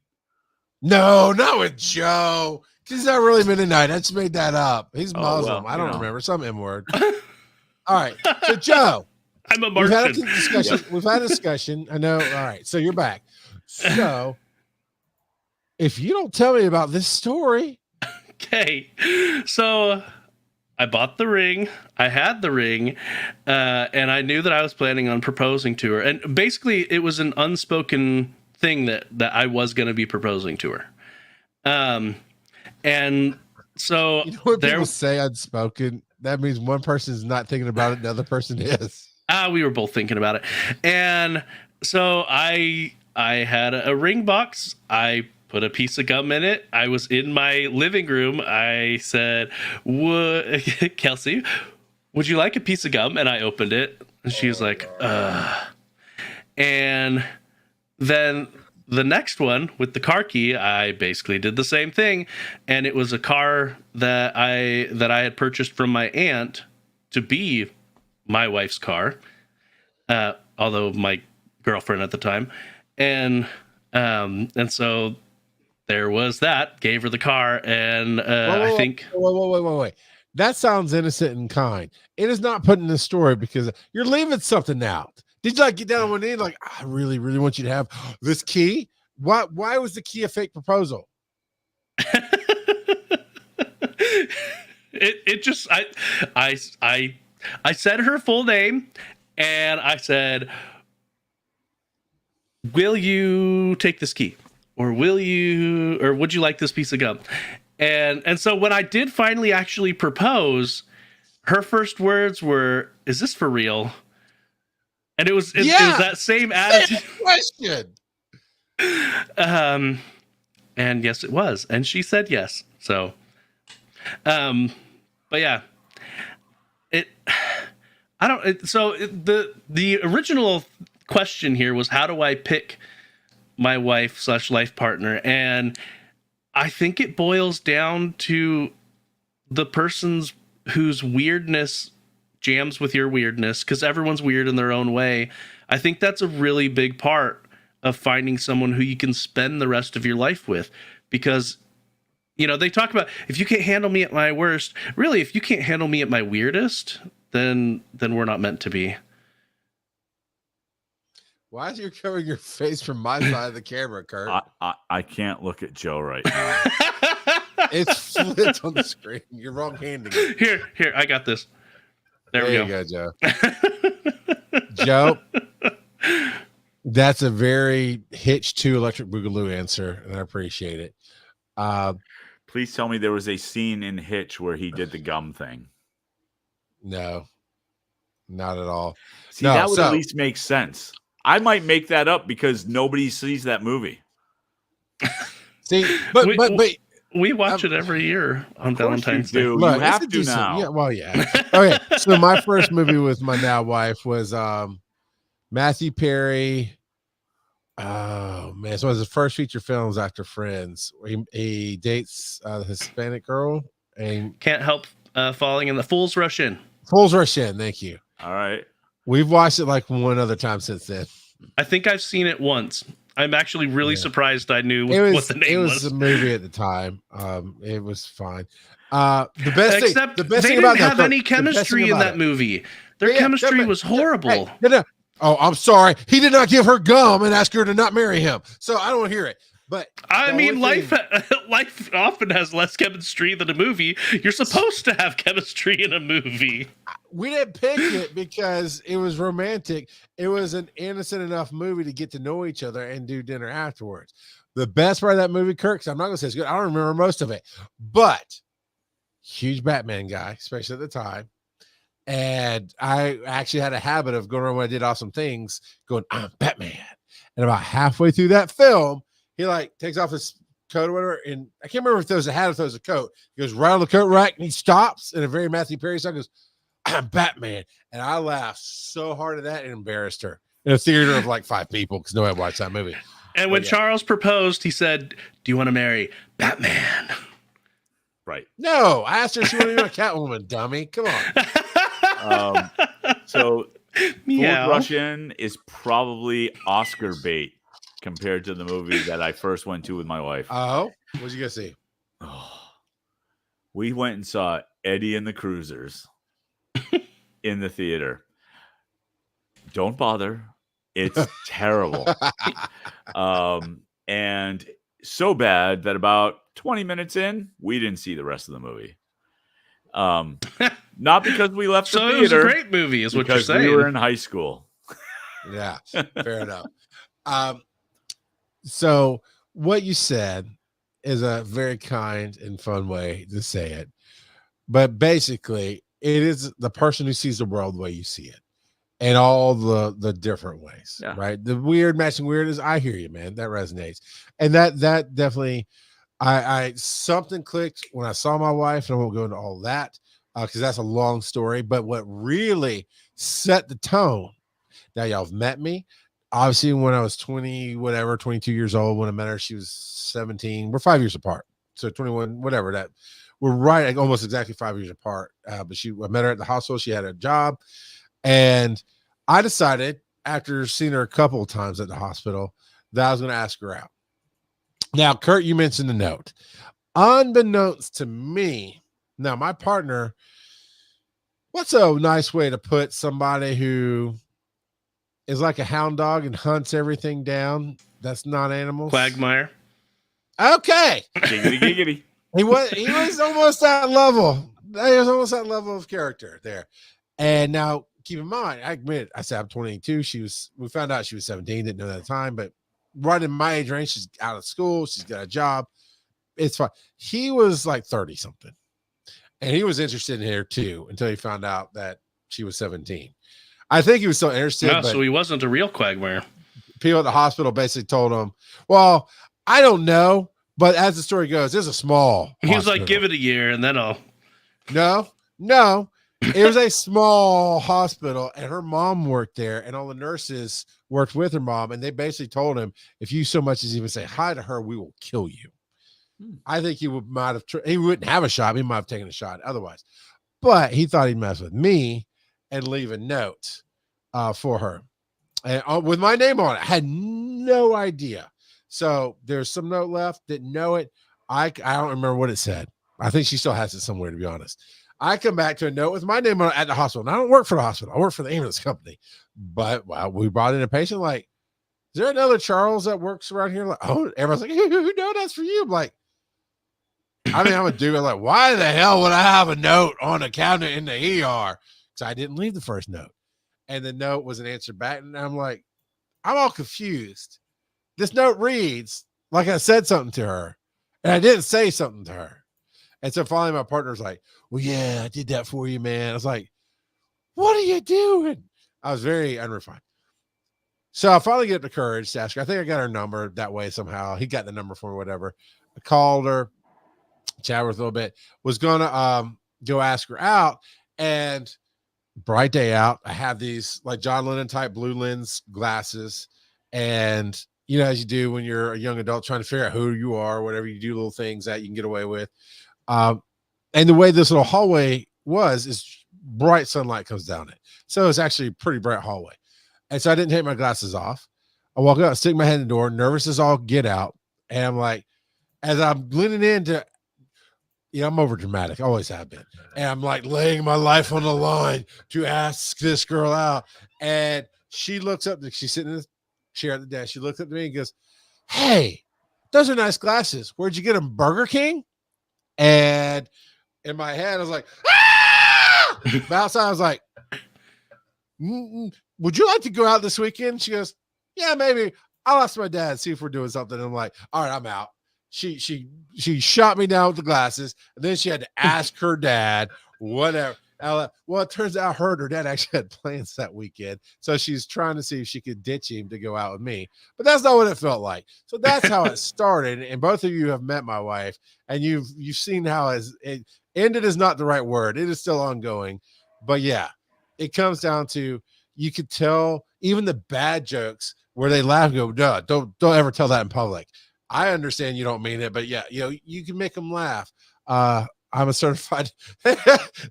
No, not with Joe. He's not really Mennonite. I just made that up. He's Muslim. well, I don't remember. Some M word. All right. So, Joe, I'm a we've had a Martian. discussion. We've had a discussion. I know. All right. So, you're back. So, if you don't tell me about this story. Okay. So I bought the ring. I had the ring. And I knew that I was planning on proposing to her. And basically, it was an unspoken thing that I was going to be proposing to her. And so You know what people say unspoken? That means one person is not thinking about it, the other person is. We were both thinking about it. And so I had a ring box. I put a piece of gum in it. I was in my living room. I said, Kelsey, would you like a piece of gum? And I opened it. And she was like, And then the next one with the car key, I basically did the same thing. And it was a car that I had purchased from my aunt to be my wife's car. Although my girlfriend at the time. And so there was that, gave her the car. And I think. Wait. That sounds innocent and kind. It is not put in the story because you're leaving something out. Did you like get down on one knee like, I really, really want you to have this key? Why was the key a fake proposal? It just I said her full name and I said, will you take this key? Or would you like this piece of gum? And so when I did finally actually propose, her first words were, is this for real? And it was that same attitude. Question. And yes, it was. And she said yes. So, but yeah, the original question here was, how do I pick my wife / life partner? And I think it boils down to the person's whose weirdness jams with your weirdness, because everyone's weird in their own way. I think that's a really big part of finding someone who you can spend the rest of your life with, because they talk about, if you can't handle me at my worst, really, if you can't handle me at my weirdest, then we're not meant to be. Why is you covering your face from my side of the camera, Kurt? I can't look at Joe right now. It's flipped on the screen. You're wrong-handed. Here, I got this. There we go. You go, Joe. Joe, that's a very Hitch 2 Electric Boogaloo answer, and I appreciate it. Please tell me there was a scene in Hitch where he did the gum thing. No, not at all. See, that would at least make sense. I might make that up because nobody sees that movie. See, but we watch it every year on Valentine's Day. You have to now. Yeah, well, yeah. Okay, so my first movie with my now wife was Matthew Perry. Oh man, so it was his first feature films after Friends. He dates the Hispanic girl and can't help falling in the Fools Rush In. Fools Rush In. Thank you. All right. We've watched it like one other time since then. I think I've seen it once. I'm actually really surprised I knew what the name was. It was a movie at the time. It was fine. The best Except thing they didn't about have that, any chemistry in that movie. Their chemistry was horrible. Hey, no. Oh, I'm sorry. He did not give her gum and ask her to not marry him. So I don't hear it. But I the mean, only life thing- life often has less chemistry than a movie. You're supposed to have chemistry in a movie. we didn't pick it because it was romantic. It was an innocent enough movie to get to know each other and do dinner afterwards. The best part of that movie, Kirk, 'cause I'm not gonna say it's good. I don't remember most of it, but huge Batman guy, especially at the time. And I actually had a habit of going around when I did awesome things, going, I'm Batman. And about halfway through that film, he like takes off his coat or whatever. And I can't remember if throws a hat or throws a coat. He goes right on the coat rack and he stops in a very Matthew Perry song, goes, I'm Batman. And I laughed so hard at that and embarrassed her in a theater of like 5 people because nobody watched that movie. And when Charles proposed, he said, do you want to marry Batman? Right. No, I asked her if she wanted to be a Catwoman, dummy. Come on. So Meow. Ford Russian is probably Oscar bait compared to the movie that I first went to with my wife. Oh, what'd you go see? We went and saw Eddie and the Cruisers in the theater. Don't bother. It's terrible. And so bad that about 20 minutes in, we didn't see the rest of the movie. Not because we left the So theater. it was a great movie, is what you're because saying. we were in high school. Yeah, fair enough. So what you said is a very kind and fun way to say it. But basically, it is the person who sees the world the way you see it. And all the different ways, right? The weird matching weird is, I hear you, man. That resonates. And that definitely, I something clicked when I saw my wife, and I won't go into all that because that's a long story. But what really set the tone, now y'all have met me. Obviously, when I was 22 years old, when I met her, she was 17. We're 5 years apart. So 21, whatever that. We're right, like almost exactly 5 years apart. But I met her at the hospital. She had a job. And I decided, after seeing her a couple of times at the hospital, that I was going to ask her out. Now, Kurt, you mentioned the note. Unbeknownst to me, now my partner, what's a nice way to put somebody who is like a hound dog and hunts everything down that's not animals? Quagmire. Okay. Giggity, giggity. He was almost that level. He was almost that level of character there. And now, keep in mind, I admit, I said I'm 22. We found out she was 17, didn't know that at the time, but right in my age range, she's out of school, she's got a job. It's fine. He was like 30 something. And he was interested in her too until he found out that she was 17. I think he was still interested. No, but so he wasn't a real Quagmire. people at the hospital basically told him, well, I don't know, but as the story goes, there's a small He was hospital. like, give it a year and then I'll. No. It was a small hospital, and her mom worked there, and all the nurses worked with her mom, and they basically told him, if you so much as even say hi to her, we will kill you. I think he he wouldn't have a shot. He might have taken a shot otherwise, but he thought he'd mess with me and leave a note for her, and with my name on it. I had no idea. So there's some note left. Didn't know it. I don't remember what it said. I think she still has it somewhere, to be honest. I come back to a note with my name on it at the hospital. And I don't work for the hospital. I work for the ambulance company. But we brought in a patient. Like, is there another Charles that works around here? Like, oh, everyone's like, no, that's for you. I'm like, I'm a dude. I'm like, why the hell would I have a note on a counter in the ER? Because I didn't leave the first note. And the note was an answer back. And I'm like, I'm all confused. This note reads like I said something to her. And I didn't say something to her. And so finally my partner's like, well, yeah, I did that for you, man. I was like, what are you doing? I was very unrefined. So I finally get the courage to ask her. I think I got her number that way somehow. He got the number for me, whatever. I called her, chatted with her a little bit, was going to go ask her out. And bright day out, I have these like John Lennon type blue lens glasses. And, you know, as you do when you're a young adult trying to figure out who you are, whatever, you do little things that you can get away with. And the way this little hallway is bright sunlight comes down it. So it's actually a pretty bright hallway. And so I didn't take my glasses off. I walk out, stick my head in the door, nervous as all get out. And I'm like, as I'm leaning into, I'm over dramatic. Always have been. And I'm like laying my life on the line to ask this girl out. And she looks up, she's sitting in the chair at the desk. She looks up to me and goes, hey, those are nice glasses. Where'd you get them? Burger King? And in my head, I was like, ah! But outside, I was like, would you like to go out this weekend? She goes, yeah, maybe. I'll ask my dad, see if we're doing something. And I'm like, all right, I'm out. She shot me down with the glasses, and then she had to ask her dad, whatever. Well, it turns out her dad actually had plans that weekend, so she's trying to see if she could ditch him to go out with me. But that's not what it felt like. So that's how it started. And both of you have met my wife, and you've seen how it ended is not the right word. It is still ongoing, but yeah, it comes down to you could tell even the bad jokes where they laugh and go, "Duh, don't ever tell that in public." I understand you don't mean it, but yeah, you can make them laugh. I'm a certified.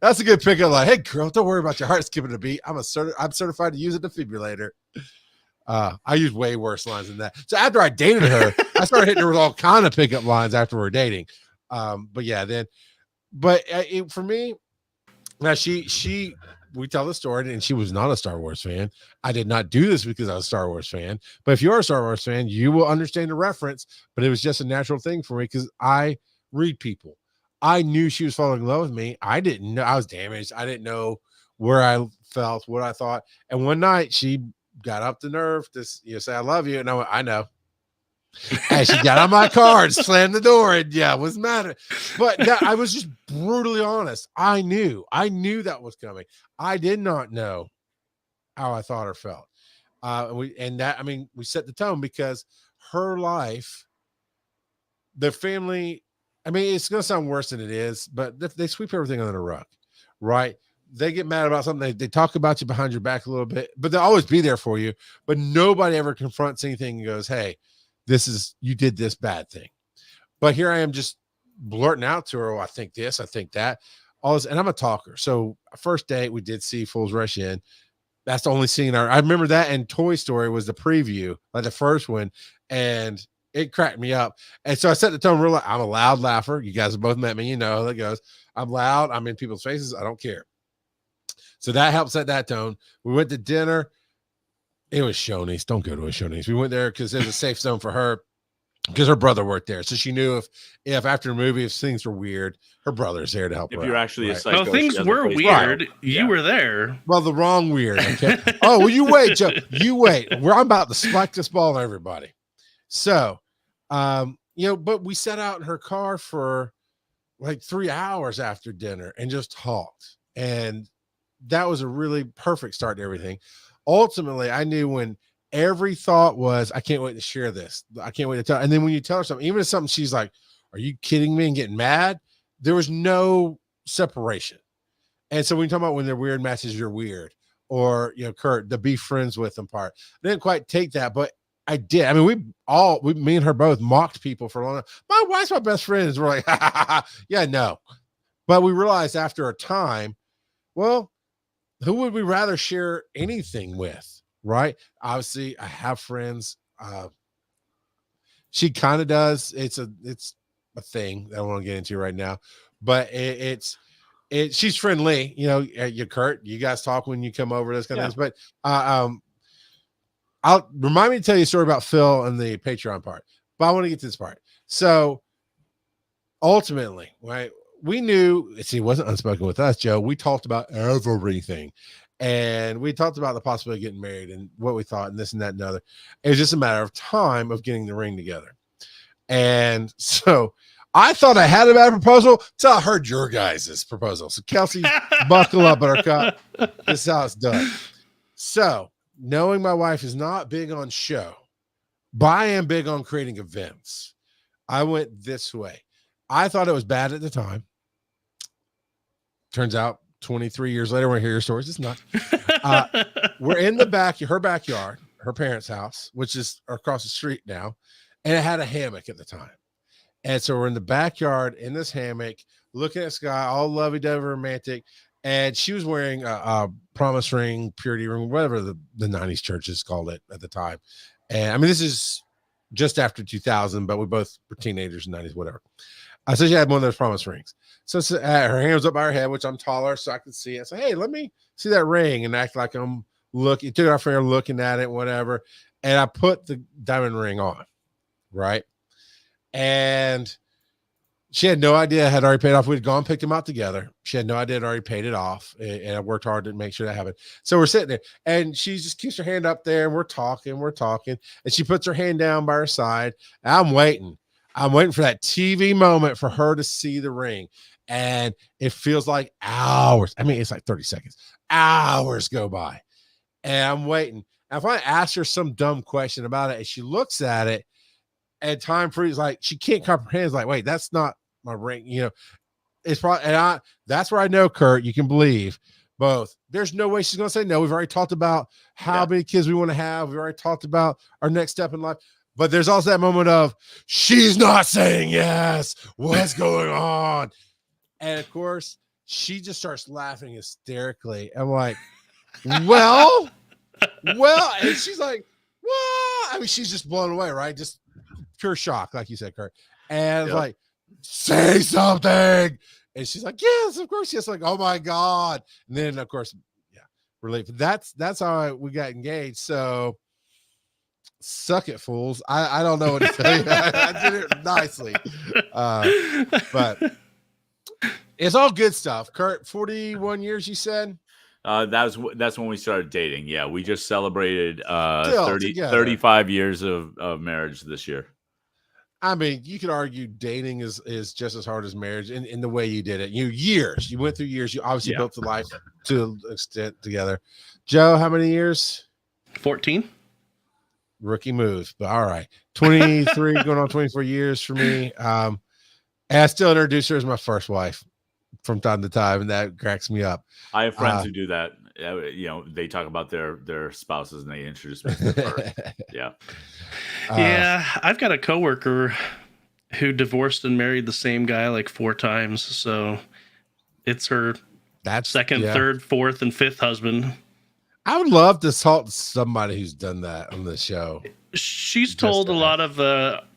That's a good pickup line. Hey, girl, don't worry about your heart skipping a beat. I'm certified to use a defibrillator. I use way worse lines than that. So after I dated her, I started hitting her with all kind of pickup lines after we were dating. But yeah, for me, now we tell the story, and she was not a Star Wars fan. I did not do this because I was a Star Wars fan. But if you're a Star Wars fan, you will understand the reference. But it was just a natural thing for me because I read people. I knew she was falling in love with me. I didn't know. I was damaged. I didn't know where I felt, what I thought. And one night she got up the nerve to say, I love you. And I went, I know. And she got on my car and slammed the door. And yeah, it was mad. But I was just brutally honest. I knew that was coming. I did not know how I thought or felt. We set the tone because her life, the family, it's going to sound worse than it is, but they sweep everything under the rug, right? They get mad about something. They talk about you behind your back a little bit, but they'll always be there for you. But nobody ever confronts anything and goes, hey, you did this bad thing. But here I am just blurting out to her, oh, I think this, I think that. All this, and I'm a talker. So first date, we did see Fools Rush In. That's the only scene I remember. That and Toy Story was the preview, like the first one. And it cracked me up. And so I set the tone real. I'm a loud laugher. You guys have both met me. You know how that goes. I'm loud. I'm in people's faces. I don't care. So that helped set that tone. We went to dinner. It was Shoney's. Don't go to a Shoney's. We went there because it was a safe zone for her because her brother worked there. So she knew if after the movie, if things were weird, her brother's there to help her. If you're out, actually right? a psycho, things were weird. Right. You were there. Well, the wrong weird. Okay. Oh, well, you wait, Joe. You wait. I'm about to spike this ball on everybody. So, but we sat out in her car for like 3 hours after dinner and just talked. And that was a really perfect start to everything. Ultimately, I knew when every thought was, I can't wait to share this. I can't wait to tell. And then when you tell her something, even if something she's like, are you kidding me? And getting mad, there was no separation. And so when you talk about when they're weird matches, you're weird. Or, Kurt, the be friends with them part. I didn't quite take that, but I did. Me and her both mocked people for a long time. My wife's my best friend. We're like, yeah, no. But we realized after a time, well, who would we rather share anything with? Right. Obviously, I have friends. She kind of does. It's a thing that I don't want to get into right now, but she's friendly. You Kurt, you guys talk when you come over, those kind of things. But I'll remind me to tell you a story about Phil and the Patreon part, but I want to get to this part. So ultimately, right, we knew, it wasn't unspoken with us, Joe. We talked about everything, and we talked about the possibility of getting married and what we thought and this and that and other. It was just a matter of time of getting the ring together. And so I thought I had a bad proposal till I heard your guys' proposal. So Kelsey, buckle up, Buttercup. This is how it's done. So knowing my wife is not big on show, but I am big on creating events, I went this way. I thought it was bad at the time. Turns out 23 years later, when I hear your stories, it's not. We're in her backyard, her parents' house, which is across the street now. And it had a hammock at the time. And so we're in the backyard in this hammock, looking at sky, all lovey-dovey romantic. And she was wearing a promise ring, purity ring, whatever the 90s churches called it at the time. And this is just after 2000, but we both were teenagers in the 90s, whatever. So she had one of those promise rings. So her hand was up by her head, which I'm taller, so I could see it. I said, hey, let me see that ring, and act like I'm looking. Took it off her, looking at it, whatever. And I put the diamond ring on, right? And she had no idea I had already paid off. We'd gone and picked him out together. She had no idea I'd already paid it off. And I worked hard to make sure that happened. So we're sitting there and she just keeps her hand up there and we're talking. And she puts her hand down by her side. I'm waiting for that TV moment for her to see the ring. And it feels like hours. I mean, it's like 30 seconds. Hours go by. And I'm waiting. And if I ask her some dumb question about it and she looks at it and time freezes, like she can't comprehend. It's like, wait, that's not my ring. It's probably, and that's where I know, Kurt, you can believe both. There's no way she's going to say no. We've already talked about how many kids we want to have. We've already talked about our next step in life. But there's also that moment of she's not saying yes. What's going on? And of course, she just starts laughing hysterically. I'm like, well, and she's like, what? I mean, she's just blown away, right? Just pure shock, like you said, Kurt. And I was like, say something. And she's like, yes, of course. Yes. Like, oh my God. And then of course, relief. That's how we got engaged. So suck it, fools. I don't know what to say. I did it nicely. But it's all good stuff. Kurt, 41 years, you said? That's when we started dating. Yeah, we just celebrated 35 years of marriage this year. I mean, you could argue dating is just as hard as marriage in the way you did it. You went through years. You obviously built the life to an extent together. Joe, how many years? 14. Rookie move, but all right. 23 going on 24 years for me. And I still introduce her as my first wife from time to time, and that cracks me up. I have friends who do that. They talk about their spouses and they introduce me to their first. Yeah. I've got a coworker who divorced and married the same guy like 4 times. So it's her second, third, fourth, and fifth husband. I would love to talk to somebody who's done that on the show. She's told a lot of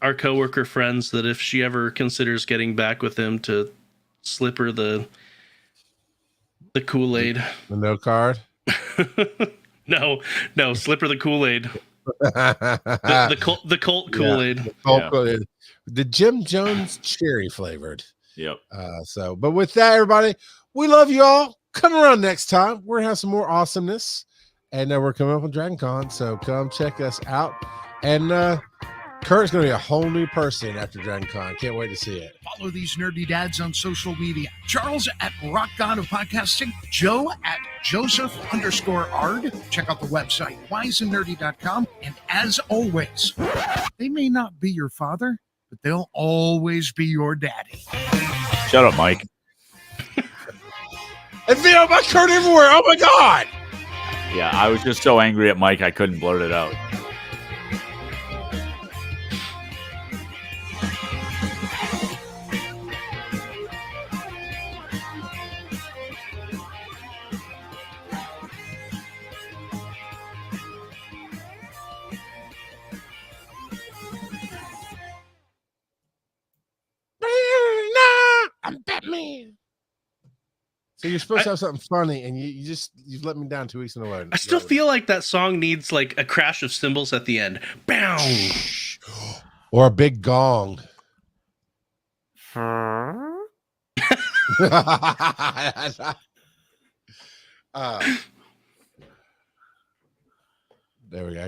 our coworker friends that if she ever considers getting back with him, to slip her the Kool-Aid. The no card? No, slip her the Kool-Aid. the Colt Kool-Aid. The Colt Kool-Aid. The Jim Jones cherry flavored. Yep. But with that, everybody, we love you all. Come around next time. We're gonna have some more awesomeness. And we're coming up on Dragon Con, so come check us out. And Kurt's going to be a whole new person after Dragon Con. Can't wait to see it. Follow these nerdy dads on social media. Charles at Rock God of Podcasting. Joe at Joseph_Ard. Check out the website, wiseandnerdy.com. And as always, they may not be your father, but they'll always be your daddy. Shut up, Mike. And video by Kurt everywhere. Oh, my God. Yeah, I was just so angry at Mike, I couldn't blurt it out. I'm Batman. So you're supposed to have something funny, and you've let me down 2 weeks in a row. I still feel like that song needs like a crash of cymbals at the end. Bow. Or a big gong. There we go.